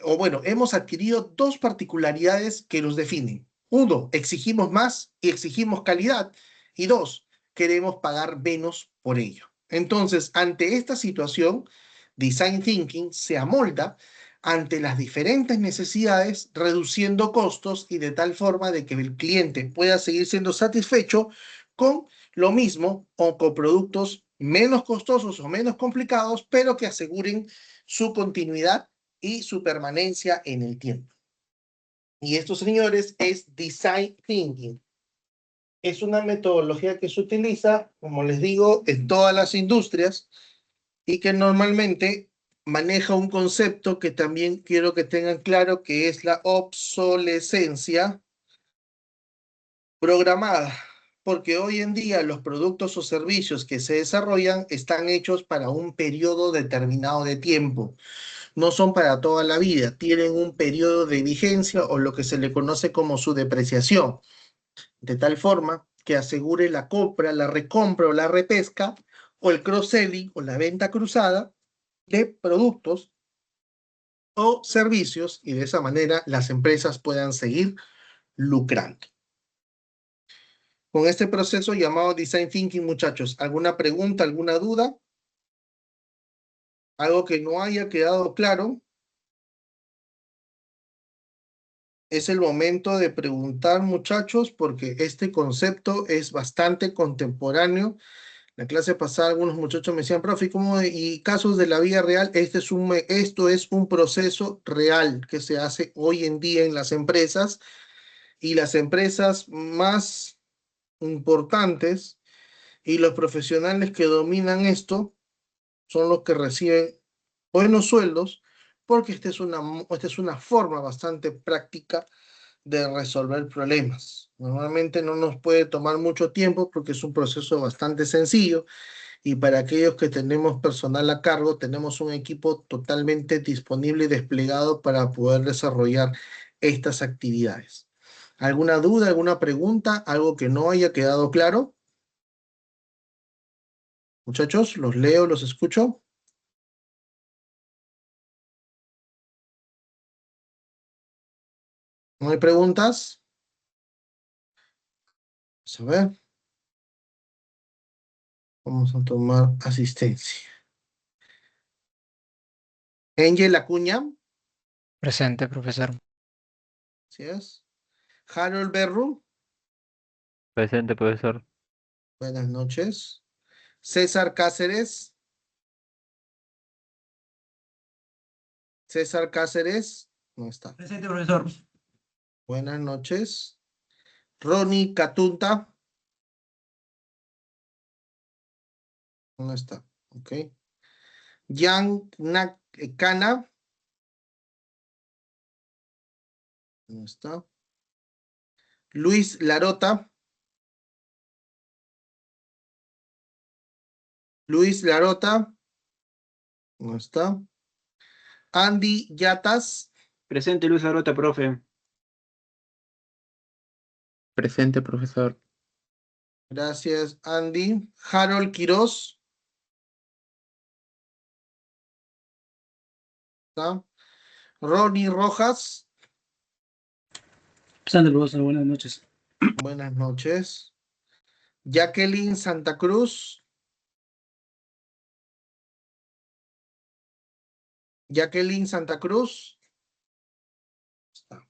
o bueno, hemos adquirido dos particularidades que los definen. Uno, exigimos más y exigimos calidad. Y dos, queremos pagar menos por ello. Entonces, ante esta situación, Design Thinking se amolda ante las diferentes necesidades, reduciendo costos y de tal forma de que el cliente pueda seguir siendo satisfecho con lo mismo o con productos menos costosos o menos complicados, pero que aseguren su continuidad y su permanencia en el tiempo. Y esto, señores, es Design Thinking. Es una metodología que se utiliza, como les digo, en todas las industrias y que normalmente maneja un concepto que también quiero que tengan claro, que es la obsolescencia programada, porque hoy en día los productos o servicios que se desarrollan están hechos para un periodo determinado de tiempo. No son para toda la vida, tienen un periodo de vigencia o lo que se le conoce como su depreciación, de tal forma que asegure la compra, la recompra o la repesca o el cross-selling o la venta cruzada de productos o servicios, y de esa manera las empresas puedan seguir lucrando. Con este proceso llamado Design Thinking, muchachos, ¿alguna pregunta, alguna duda? ¿Algo que no haya quedado claro? Es el momento de preguntar, muchachos, porque este concepto es bastante contemporáneo. La clase pasada algunos muchachos me decían, profe, ¿cómo? Y casos de la vida real, esto es un proceso real que se hace hoy en día en las empresas, y las empresas más importantes y los profesionales que dominan esto son los que reciben buenos sueldos, porque esta es una forma bastante práctica de resolver problemas. Normalmente no nos puede tomar mucho tiempo porque es un proceso bastante sencillo, y para aquellos que tenemos personal a cargo, tenemos un equipo totalmente disponible y desplegado para poder desarrollar estas actividades. ¿Alguna duda, alguna pregunta, algo que no haya quedado claro? Muchachos, los leo, los escucho. ¿No hay preguntas? Vamos a ver. Vamos a tomar asistencia. Angel Acuña, Presente, profesor. gracias. Harold Berru, Presente, profesor. buenas noches. César Cáceres, César Cáceres, no está. Presente, profesor. Buenas noches. Ronnie Catunta, no está. Ok. Jan Cana, no está. Luis Larota, Luis Larota, no está. Andy Yatas, Presente, Luz Arota, profe. Presente, profesor. gracias Andy. Harold Quiroz, ¿está? Ronnie Rojas, Presente, profesor, buenas noches. buenas noches. Jacqueline Santa Cruz, Jacqueline Santa Cruz, está.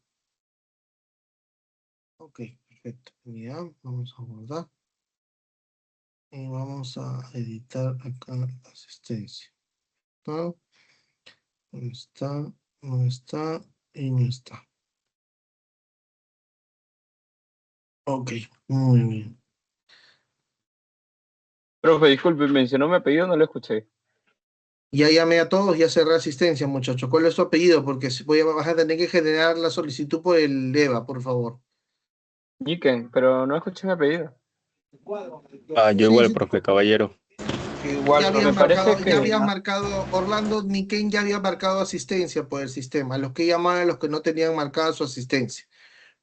Ok, perfecto. Ya, vamos a guardar. Y vamos a editar acá la asistencia. ¿No? No está, no está y no está. Ok, muy bien. Profe, disculpe, mencionó mi apellido, no lo escuché. Ya llamé a todos, ya cerré asistencia, muchachos. ¿Cuál es su apellido? Porque vas a tener que generar la solicitud por el EVA, por favor. Niken, pero no escuché mi apellido. Yo Sí, igual, sí, profe Caballero. Igual, ya pero habías me parece marcado, ya que... habías marcado, Orlando Niken ya había marcado asistencia por el sistema. Los que llamaban a los que no tenían marcada su asistencia,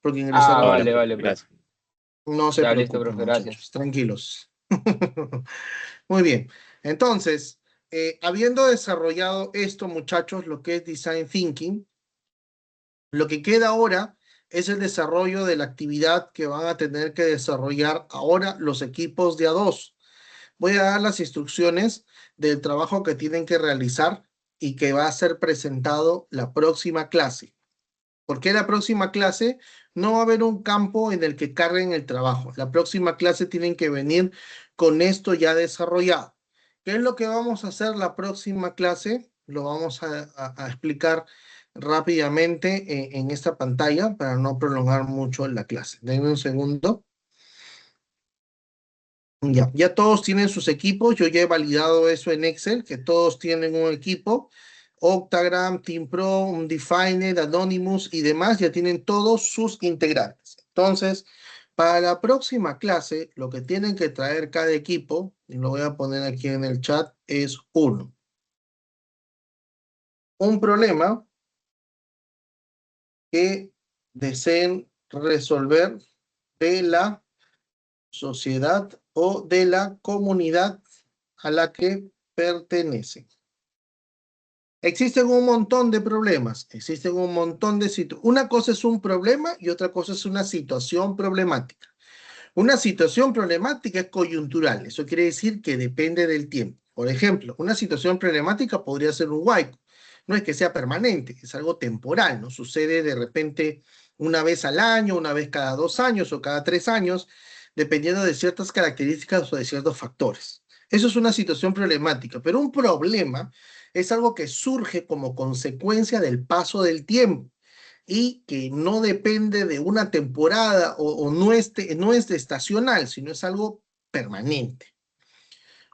porque Ah, ingresaron Ahora, vale, tarde. vale, pues. gracias. No se Ya, listo, preocupen, profe, gracias. muchachos, tranquilos. Muy bien. Entonces, habiendo desarrollado esto, muchachos, lo que es Design Thinking, lo que queda ahora es el desarrollo de la actividad que van a tener que desarrollar ahora los equipos de A2. Voy a dar las instrucciones del trabajo que tienen que realizar y que va a ser presentado la próxima clase. ¿Por qué la próxima clase? No va a haber un campo en el que carguen el trabajo. La próxima clase tienen que venir con esto ya desarrollado. ¿Qué es lo que vamos a hacer la próxima clase? Lo vamos a explicar rápidamente en esta pantalla para no prolongar mucho la clase. Denme un segundo. Ya todos tienen sus equipos. Yo ya he validado eso en Excel, que todos tienen un equipo. Octagram, Team Pro, Undefined, Anonymous y demás ya tienen todos sus integrantes. Entonces, para la próxima clase, lo que tienen que traer cada equipo, y lo voy a poner aquí en el chat, es uno. Un problema que deseen resolver de la sociedad o de la comunidad a la que pertenecen. Existen un montón de problemas, existen un montón de situaciones. Una cosa es un problema y otra cosa es una situación problemática. Una situación problemática es coyuntural, eso quiere decir que depende del tiempo. Por ejemplo, una situación problemática podría ser un huaico. No es que sea permanente, es algo temporal, ¿no? Sucede de repente una vez al año, una vez cada 2 años o cada 3 años, dependiendo de ciertas características o de ciertos factores. Eso es una situación problemática, pero un problema es algo que surge como consecuencia del paso del tiempo y que no depende de una temporada o no es estacional, sino es algo permanente.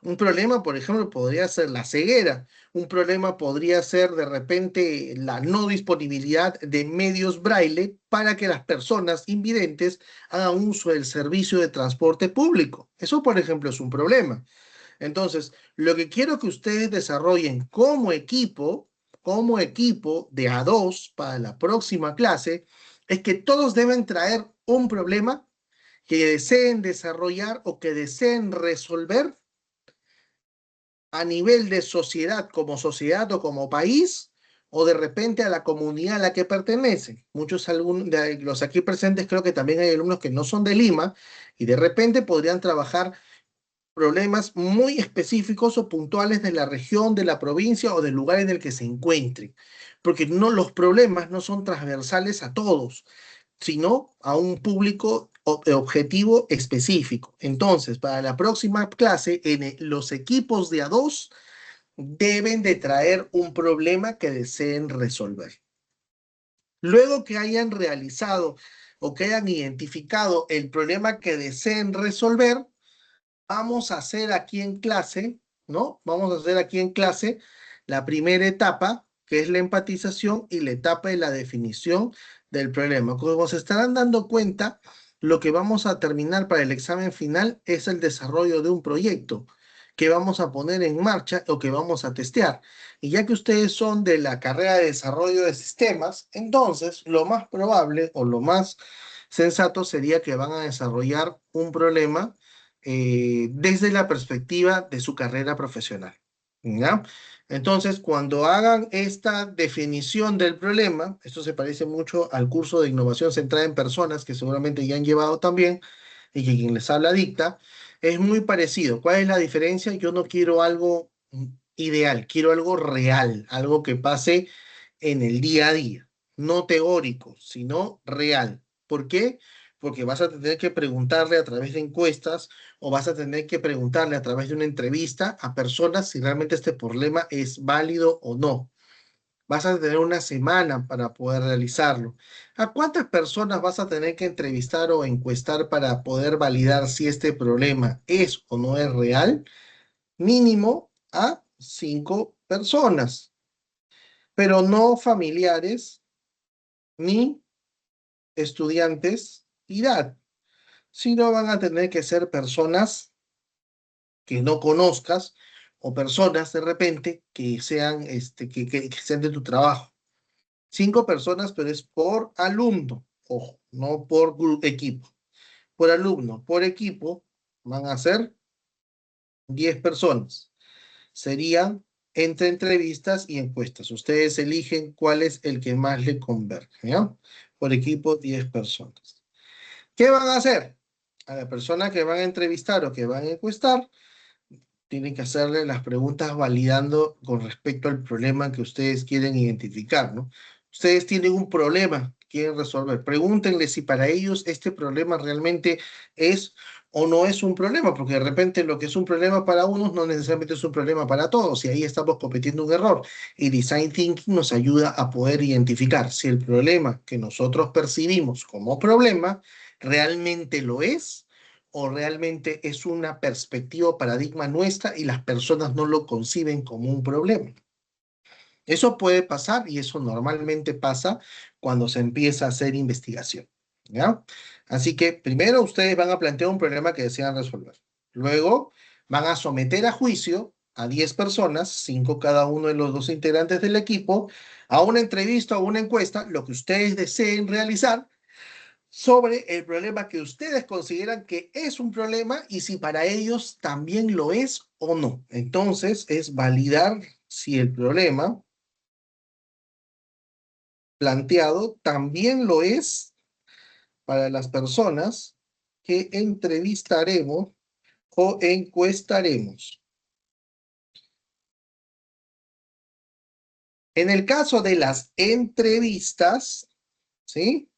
Un problema, por ejemplo, podría ser la ceguera. Un problema podría ser de repente la no disponibilidad de medios braille para que las personas invidentes hagan uso del servicio de transporte público. Eso, por ejemplo, es un problema. Entonces, lo que quiero que ustedes desarrollen como equipo de A2 para la próxima clase, es que todos deben traer un problema que deseen desarrollar o que deseen resolver a nivel de sociedad o como país, o de repente a la comunidad a la que pertenecen. Muchos de los aquí presentes creo que también hay alumnos que no son de Lima y de repente podrían trabajar problemas muy específicos o puntuales de la región, de la provincia o del lugar en el que se encuentren, porque no, los problemas no son transversales a todos, sino a un público objetivo específico. Entonces, para la próxima clase, los equipos de A2 deben de traer un problema que deseen resolver. Luego que hayan realizado o que hayan identificado el problema que deseen resolver, vamos a hacer aquí en clase, ¿no? Vamos a hacer aquí en clase la primera etapa, que es la empatización, y la etapa de la definición del problema. Como se estarán dando cuenta, lo que vamos a terminar para el examen final es el desarrollo de un proyecto que vamos a poner en marcha o que vamos a testear. Y ya que ustedes son de la carrera de desarrollo de sistemas, entonces lo más probable o lo más sensato sería que van a desarrollar un problema desde la perspectiva de su carrera profesional, ¿ya? Entonces, cuando hagan esta definición del problema, esto se parece mucho al curso de innovación centrada en personas que seguramente ya han llevado también y que quien les habla dicta, es muy parecido. ¿Cuál es la diferencia? Yo no quiero algo ideal, quiero algo real, algo que pase en el día a día, no teórico, sino real. ¿Por qué? Porque vas a tener que preguntarle a través de encuestas o vas a tener que preguntarle a través de una entrevista a personas si realmente este problema es válido o no. Vas a tener una semana para poder realizarlo. ¿A cuántas personas vas a tener que entrevistar o encuestar para poder validar si este problema es o no es real? Mínimo a 5 personas, pero no familiares ni estudiantes de edad, sino van a tener que ser personas que no conozcas o personas de repente que sean, que sean de tu trabajo. 5 personas, pero es por alumno, ojo, no por equipo. Por alumno, por equipo, van a ser 10 personas. Serían entre entrevistas y encuestas. Ustedes eligen cuál es el que más le converge, ¿ya? Por equipo, 10 personas. ¿Qué van a hacer? A la persona que van a entrevistar o que van a encuestar, tienen que hacerle las preguntas validando con respecto al problema que ustedes quieren identificar, ¿no? Ustedes tienen un problema que quieren resolver. Pregúntenle si para ellos este problema realmente es o no es un problema, porque de repente lo que es un problema para unos no necesariamente es un problema para todos, y ahí estamos cometiendo un error. Y Design Thinking nos ayuda a poder identificar si el problema que nosotros percibimos como problema realmente lo es o realmente es una perspectiva o paradigma nuestra y las personas no lo conciben como un problema. Eso puede pasar y eso normalmente pasa cuando se empieza a hacer investigación, ¿ya? Así que primero ustedes van a plantear un problema que desean resolver. Luego van a someter a juicio a 10 personas, 5 cada uno de los 2 integrantes del equipo, a una entrevista o una encuesta, lo que ustedes deseen realizar, sobre el problema que ustedes consideran que es un problema y si para ellos también lo es o no. Entonces es validar si el problema planteado también lo es para las personas que entrevistaremos o encuestaremos. En el caso de las entrevistas, ¿sí?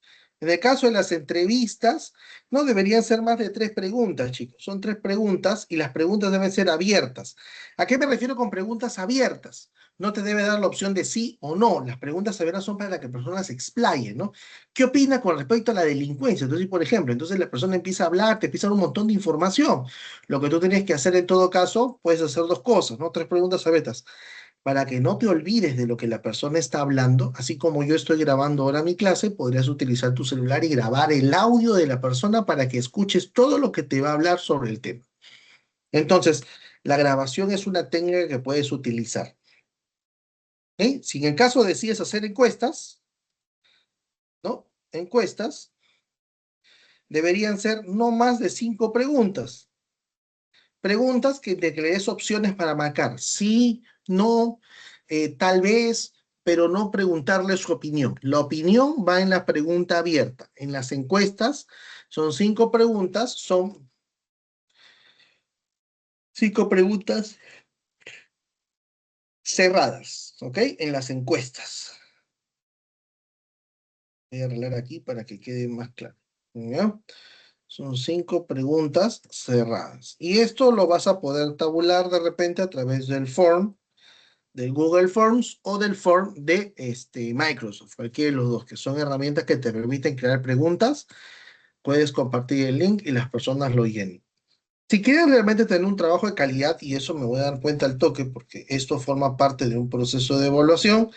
En el caso de las entrevistas, no deberían ser más de 3 preguntas, chicos. Son 3 preguntas y las preguntas deben ser abiertas. ¿A qué me refiero con preguntas abiertas? No te debe dar la opción de sí o no. Las preguntas abiertas son para que la persona se explaye, ¿no? ¿Qué opina con respecto a la delincuencia? Entonces, por ejemplo, entonces la persona empieza a hablar, te empieza a dar un montón de información. Lo que tú tienes que hacer en todo caso, puedes hacer 2 cosas, ¿no? 3 preguntas abiertas para que no te olvides de lo que la persona está hablando, así como yo estoy grabando ahora mi clase, podrías utilizar tu celular y grabar el audio de la persona para que escuches todo lo que te va a hablar sobre el tema. Entonces, la grabación es una técnica que puedes utilizar. ¿Okay? Si en el caso decides hacer encuestas, ¿no? Encuestas deberían ser no más de 5 preguntas. Preguntas que te des opciones para marcar sí, no, tal vez, pero no preguntarle su opinión. La opinión va en la pregunta abierta. En las encuestas son 5 preguntas, son 5 preguntas cerradas, ¿ok? En las encuestas. Voy a arreglar aquí para que quede más claro. ¿Ya? Son 5 preguntas cerradas. Y esto lo vas a poder tabular de repente a través del form, del Google Forms o del form de Microsoft, cualquiera de los dos, que son herramientas que te permiten crear preguntas. Puedes compartir el link y las personas lo llenen. Si quieres realmente tener un trabajo de calidad, y eso me voy a dar cuenta al toque, porque esto forma parte de un proceso de evaluación,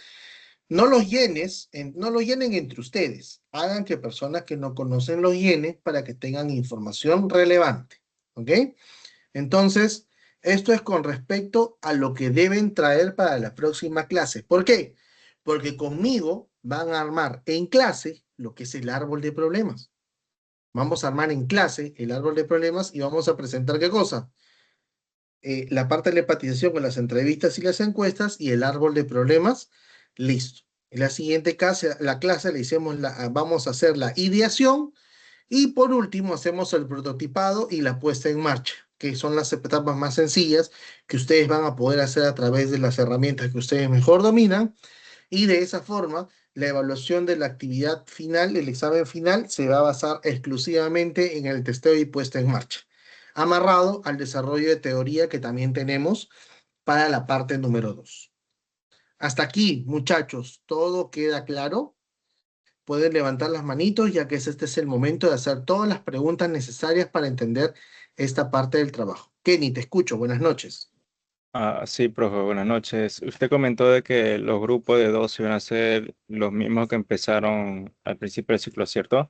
no los llenes, no lo llenen entre ustedes. Hagan que personas que no conocen los llenen para que tengan información relevante. ¿Ok? Entonces, esto es con respecto a lo que deben traer para la próxima clase. ¿Por qué? Porque conmigo van a armar en clase lo que es el árbol de problemas. Vamos a armar en clase el árbol de problemas y vamos a presentar ¿qué cosa? La parte de la empatización con las entrevistas y las encuestas y el árbol de problemas, listo. En la siguiente clase, le hicimos vamos a hacer la ideación y por último hacemos el prototipado y la puesta en marcha, que son las etapas más sencillas que ustedes van a poder hacer a través de las herramientas que ustedes mejor dominan y de esa forma la evaluación de la actividad final, el examen final, se va a basar exclusivamente en el testeo y puesta en marcha, amarrado al desarrollo de teoría que también tenemos para la parte número 2. Hasta aquí, muchachos, ¿todo queda claro? Pueden levantar las manitos, ya que este es el momento de hacer todas las preguntas necesarias para entender esta parte del trabajo. Kenny, te escucho. Buenas noches. Sí, profe, buenas noches. Usted comentó de que los grupos de 2 iban a ser los mismos que empezaron al principio del ciclo, ¿cierto?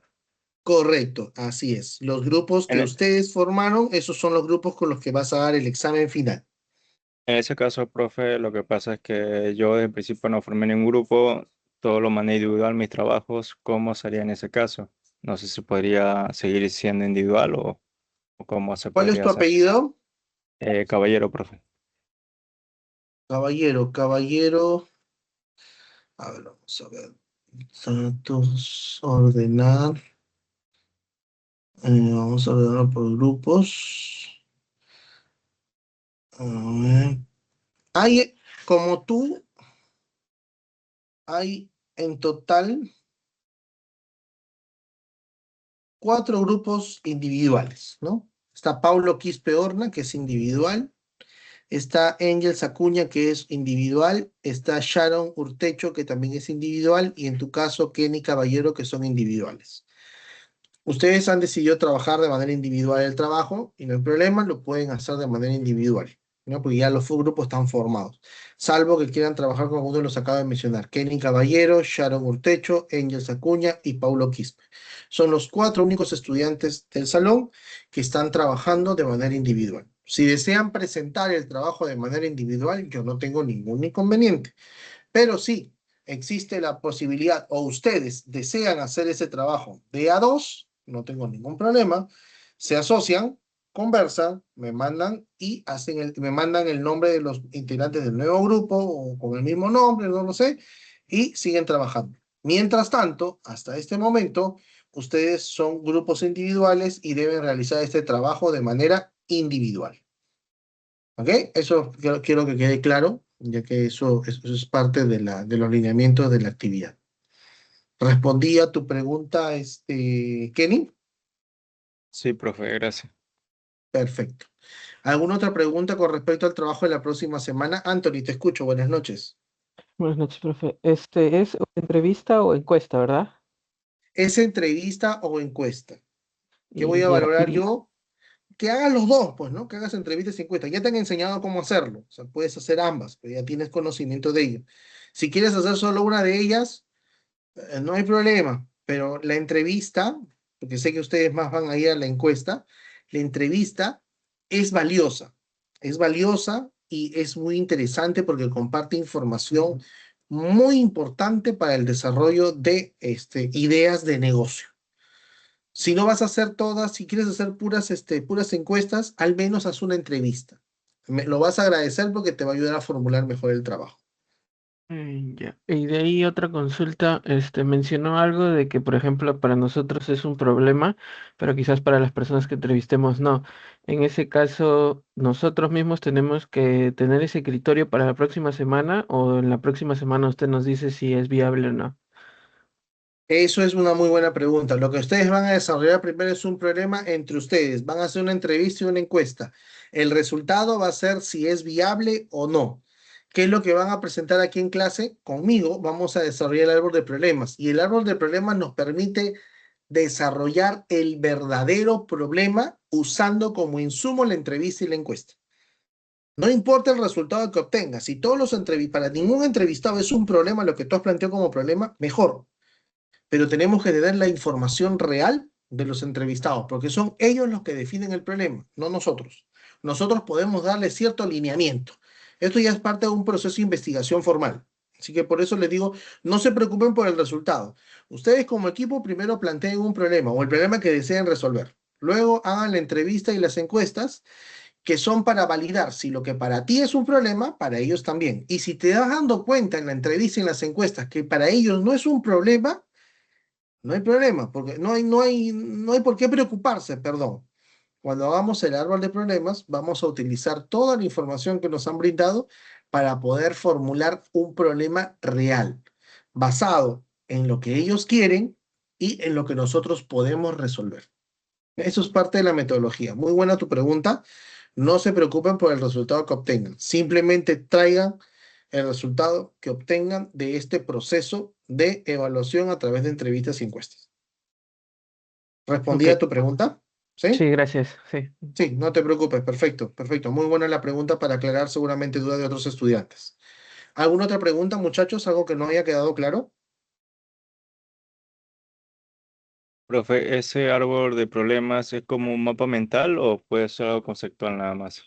Correcto, así es. Los grupos En, que e- ustedes formaron, esos son los grupos con los que vas a dar el examen final. en ese caso, profe, lo que pasa es que yo desde el principio no formé ningún grupo, todo lo mandé individual, mis trabajos. ¿Cómo sería en ese caso? No sé si podría seguir siendo individual o cómo se ¿Cuál es podría tu hacer. apellido? Caballero, profe. Caballero. A ver, vamos a ver. Datos, ordenar. Vamos a ordenar por grupos. A ver. Hay, como tú, hay en total 4 grupos individuales, ¿no? Está Paulo Quispe Horna, que es individual. Está Angel Acuña, que es individual. Está Sharon Urtecho, que también es individual. Y en tu caso, Kenny Caballero, que son individuales. Ustedes han decidido trabajar de manera individual el trabajo y no hay problema, lo pueden hacer de manera individual, ¿no? Porque ya los grupos están formados. Salvo que quieran trabajar con uno de los acabo de mencionar. Kenny Caballero, Sharon Urtecho, Angel Acuña y Paulo Quispe. Son los 4 únicos estudiantes del salón que están trabajando de manera individual. Si desean presentar el trabajo de manera individual, yo no tengo ningún inconveniente. Pero sí, existe la posibilidad, o ustedes desean hacer ese trabajo de a 2, no tengo ningún problema, se asocian, conversan, me mandan y me mandan el nombre de los integrantes del nuevo grupo o con el mismo nombre, no lo sé, y siguen trabajando. Mientras tanto, hasta este momento, ustedes son grupos individuales y deben realizar este trabajo de manera individual. ¿Ok? Eso quiero que quede claro, ya que eso es parte de los lineamientos de la actividad. ¿Respondí a tu pregunta, Kenny? Sí, profe, gracias. Perfecto. ¿Alguna otra pregunta con respecto al trabajo de la próxima semana? Anthony, te escucho. Buenas noches. Buenas noches, profe. Este es entrevista o encuesta, ¿verdad? ¿Es entrevista o encuesta? ¿Qué voy Y a ya. valorar yo? Que hagas los dos, pues, ¿no? Que hagas entrevistas y encuestas. Ya te han enseñado cómo hacerlo. O sea, puedes hacer ambas, pero ya tienes conocimiento de ello. Si quieres hacer solo una de ellas, no hay problema, pero la entrevista, porque sé que ustedes más van a ir a la encuesta, la entrevista es valiosa y es muy interesante porque comparte información muy importante para el desarrollo de ideas de negocio. Si no vas a hacer todas, si quieres hacer puras encuestas, al menos haz una entrevista. Lo vas a agradecer porque te va a ayudar a formular mejor el trabajo. Ya. Y de ahí otra consulta, mencionó algo de que, por ejemplo, para nosotros es un problema, pero quizás para las personas que entrevistemos no. En ese caso, nosotros mismos tenemos que tener ese criterio para la próxima semana, o en la próxima semana usted nos dice si es viable o no. Eso es una muy buena pregunta. Lo que ustedes van a desarrollar primero es un problema entre ustedes. Van a hacer una entrevista y una encuesta. El resultado va a ser si es viable o no. ¿Qué es lo que van a presentar aquí en clase? Conmigo vamos a desarrollar el árbol de problemas. Y el árbol de problemas nos permite desarrollar el verdadero problema usando como insumo la entrevista y la encuesta. No importa el resultado que obtengas. Si todos los para ningún entrevistado es un problema lo que tú has planteado como problema, mejor, pero tenemos que tener la información real de los entrevistados, porque son ellos los que definen el problema, no nosotros. Nosotros podemos darle cierto alineamiento. Esto ya es parte de un proceso de investigación formal. Así que por eso les digo, no se preocupen por el resultado. Ustedes como equipo primero planteen un problema o el problema que deseen resolver. Luego hagan la entrevista y las encuestas que son para validar si lo que para ti es un problema, para ellos también. Y si te vas dando cuenta en la entrevista y en las encuestas que para ellos no es un problema, no hay problema, porque no hay por qué preocuparse, perdón. Cuando hagamos el árbol de problemas, vamos a utilizar toda la información que nos han brindado para poder formular un problema real, basado en lo que ellos quieren y en lo que nosotros podemos resolver. Eso es parte de la metodología. Muy buena tu pregunta. No se preocupen por el resultado que obtengan. Simplemente traigan el resultado que obtengan de este proceso de evaluación a través de entrevistas y encuestas. ¿Respondí Ok, a tu pregunta? ¿Sí? sí, gracias, sí. Sí, no te preocupes. Perfecto, perfecto. Muy buena la pregunta para aclarar seguramente dudas de otros estudiantes. ¿Alguna otra pregunta, muchachos? ¿Algo que no haya quedado claro? Profe, ¿ese árbol de problemas es como un mapa mental o puede ser algo conceptual nada más?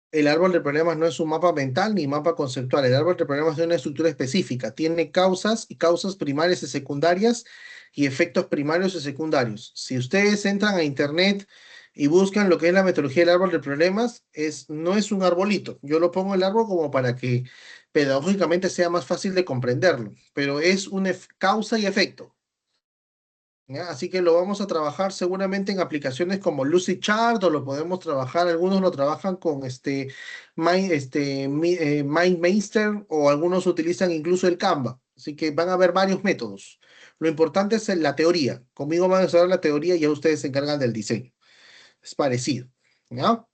El árbol de problemas no es un mapa mental ni mapa conceptual. El árbol de problemas tiene una estructura específica. Tiene causas y causas primarias y secundarias y efectos primarios y secundarios. Si ustedes entran a internet y buscan lo que es la metodología del árbol de problemas, no es un arbolito. Yo lo pongo el árbol como para que pedagógicamente sea más fácil de comprenderlo, pero es una causa y efecto. ¿Ya? Así que lo vamos a trabajar seguramente en aplicaciones como Lucidchart o lo podemos trabajar, algunos lo trabajan con MindMeister o algunos utilizan incluso el Canva. Así que van a haber varios métodos. Lo importante es la teoría. Conmigo van a usar la teoría y ya ustedes se encargan del diseño. Es parecido. ¿Ya?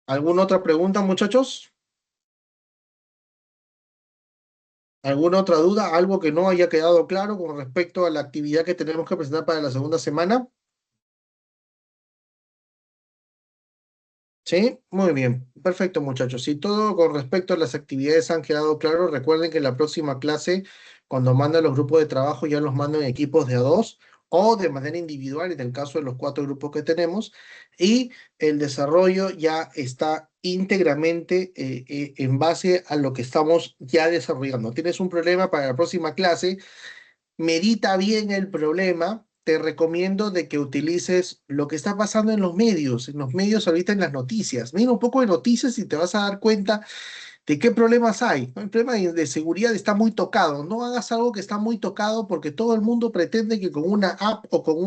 ¿Alguna otra pregunta, muchachos? ¿Alguna otra duda? ¿Algo que no haya quedado claro con respecto a la actividad que tenemos que presentar para la segunda semana? Sí, muy bien. Perfecto, muchachos. Si todo con respecto a las actividades han quedado claros, recuerden que la próxima clase, cuando manden los grupos de trabajo, ya los mando en equipos de a dos o de manera individual, en el caso de los 4 grupos que tenemos, y el desarrollo ya está íntegramente en base a lo que estamos ya desarrollando. Tienes un problema para la próxima clase, medita bien el problema. Te recomiendo de que utilices lo que está pasando en los medios ahorita en las noticias. Mira un poco de noticias y te vas a dar cuenta de qué problemas hay, ¿no? El problema de seguridad está muy tocado. No hagas algo que está muy tocado porque todo el mundo pretende que con una app o con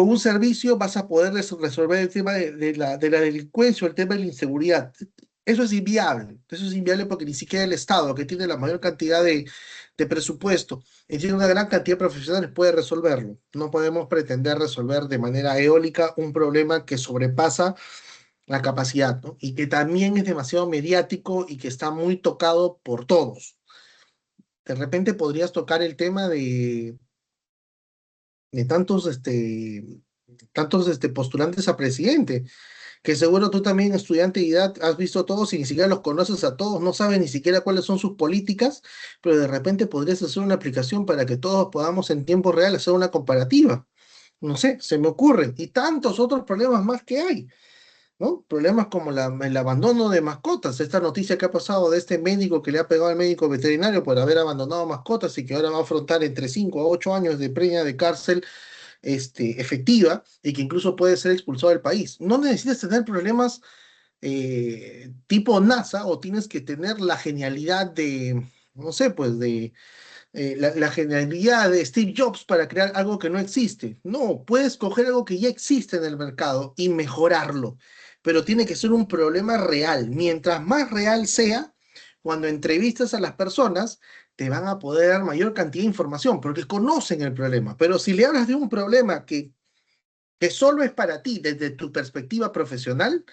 un servicio vas a poder resolver el tema de la delincuencia o el tema de la inseguridad. Eso es inviable porque ni siquiera el Estado, que tiene la mayor cantidad de presupuesto y tiene una gran cantidad de profesionales, puede resolverlo. No podemos pretender resolver de manera eólica un problema que sobrepasa la capacidad, ¿no? Y que también es demasiado mediático y que está muy tocado por todos. De repente podrías tocar el tema de tantos postulantes a presidente, que seguro tú también, estudiante de edad, has visto todos y ni siquiera los conoces a todos, no sabes ni siquiera cuáles son sus políticas, pero de repente podrías hacer una aplicación para que todos podamos en tiempo real hacer una comparativa. No sé, se me ocurre. Y tantos otros problemas más que hay, ¿no? Problemas como el abandono de mascotas, esta noticia que ha pasado de este médico que le ha pegado al médico veterinario por haber abandonado mascotas y que ahora va a afrontar entre 5 a 8 años de pena de cárcel efectiva y que incluso puede ser expulsado del país. No necesitas tener problemas tipo NASA o tienes que tener la genialidad de, no sé, pues la genialidad de Steve Jobs para crear algo que no existe. No, puedes coger algo que ya existe en el mercado y mejorarlo, pero tiene que ser un problema real. Mientras más real sea, cuando entrevistas a las personas, te van a poder dar mayor cantidad de información porque conocen el problema. Pero si le hablas de un problema que solo es para ti desde tu perspectiva profesional,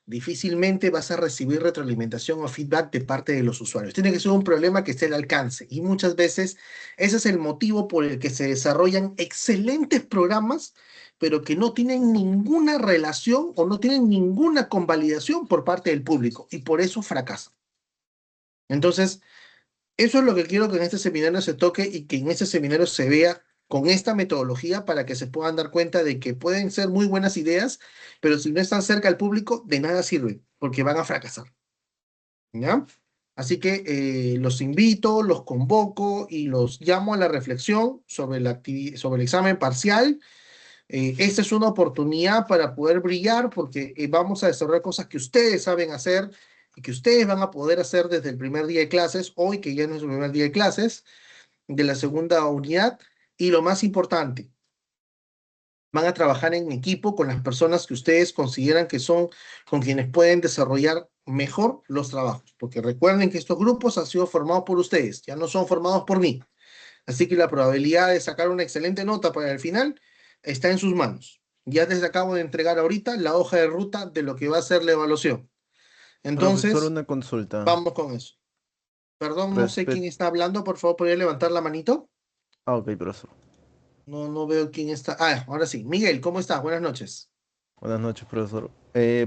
difícilmente vas a recibir retroalimentación o feedback de parte de los usuarios. Tiene que ser un problema que esté al alcance y muchas veces ese es el motivo por el que se desarrollan excelentes programas, pero que no tienen ninguna relación o no tienen ninguna convalidación por parte del público y por eso fracasan. Entonces, eso es lo que quiero que en este seminario se toque y que en este seminario se vea con esta metodología para que se puedan dar cuenta de que pueden ser muy buenas ideas, pero si no están cerca del público, de nada sirven, porque van a fracasar. ¿Ya? Así que los invito, los convoco y los llamo a la reflexión sobre sobre el examen parcial. Esta es una oportunidad para poder brillar porque vamos a desarrollar cosas que ustedes saben hacer y que ustedes van a poder hacer desde el primer día de clases, hoy que ya no es el primer día de clases, de la segunda unidad. Y lo más importante, van a trabajar en equipo con las personas que ustedes consideran que son con quienes pueden desarrollar mejor los trabajos, porque recuerden que estos grupos han sido formados por ustedes, ya no son formados por mí. Así que la probabilidad de sacar una excelente nota para el final está en sus manos. Ya les acabo de entregar ahorita la hoja de ruta de lo que va a ser la evaluación. Profesor, Entonces, una consulta. vamos con eso. Perdón, no sé quién Respet- está hablando. Por favor, ¿podría levantar la manito? ok, profesor. No, no veo quién está. Ah, ahora sí. Miguel, ¿cómo estás? Buenas noches. Buenas noches, profesor.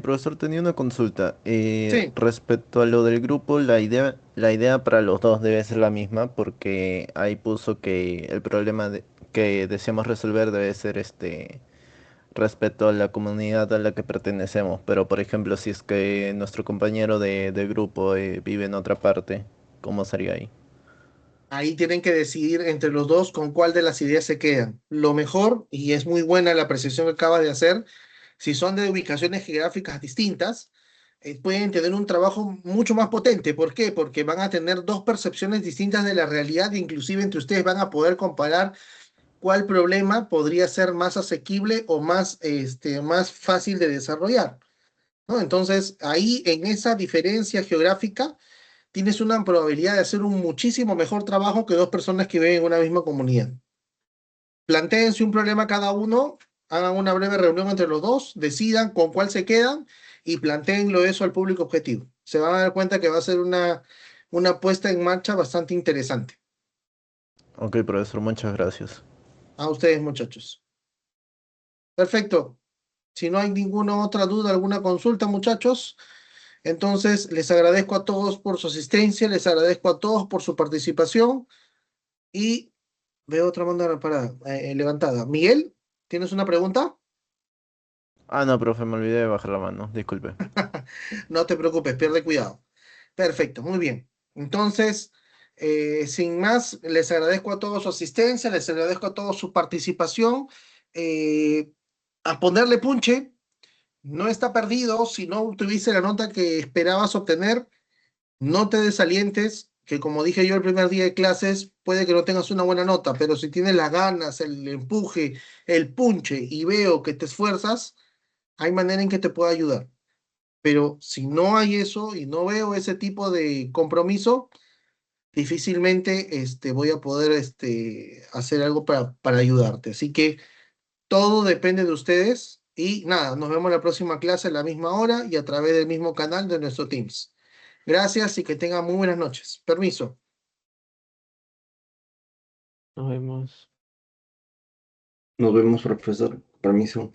Profesor, tenía una consulta. Sí. Respecto a lo del grupo, la idea para los dos debe ser la misma, porque ahí puso que el problema que deseamos resolver debe ser respecto a la comunidad a la que pertenecemos. Pero, por ejemplo, si es que nuestro compañero de grupo vive en otra parte, ¿cómo sería ahí? Ahí tienen que decidir entre los dos con cuál de las ideas se quedan. Lo mejor, y es muy buena la apreciación que acaba de hacer, si son de ubicaciones geográficas distintas, pueden tener un trabajo mucho más potente. ¿Por qué? Porque van a tener dos percepciones distintas de la realidad, e inclusive entre ustedes van a poder comparar cuál problema podría ser más asequible o más fácil de desarrollar, ¿no? Entonces, ahí en esa diferencia geográfica tienes una probabilidad de hacer un muchísimo mejor trabajo que dos personas que viven en una misma comunidad. Plantéense un problema cada uno, hagan una breve reunión entre los dos, decidan con cuál se quedan y plantéenlo eso al público objetivo. Se van a dar cuenta que va a ser una puesta en marcha bastante interesante. Ok, profesor, muchas gracias. A ustedes, muchachos. Perfecto. Si no hay ninguna otra duda, alguna consulta, muchachos, entonces les agradezco a todos por su asistencia, les agradezco a todos por su participación y veo otra mano levantada. Miguel, ¿tienes una pregunta? Ah, no, profe, me olvidé de bajar la mano, disculpe. No te preocupes, pierde cuidado. Perfecto, muy bien. Entonces, sin más, les agradezco a todos su asistencia, les agradezco a todos su participación. Eh, a ponerle punche, no está perdido. Si no obtuviste la nota que esperabas obtener, no te desalientes, que como dije yo el primer día de clases, puede que no tengas una buena nota, pero si tienes las ganas, el empuje, el punche y veo que te esfuerzas, hay manera en que te pueda ayudar. Pero si no hay eso y no veo ese tipo de compromiso, difícilmente voy a poder hacer algo para ayudarte. Así que todo depende de ustedes y nada, nos vemos la próxima clase a la misma hora y a través del mismo canal de nuestro Teams. Gracias y que tengan muy buenas noches. Permiso. Nos vemos. Nos vemos, profesor. Permiso.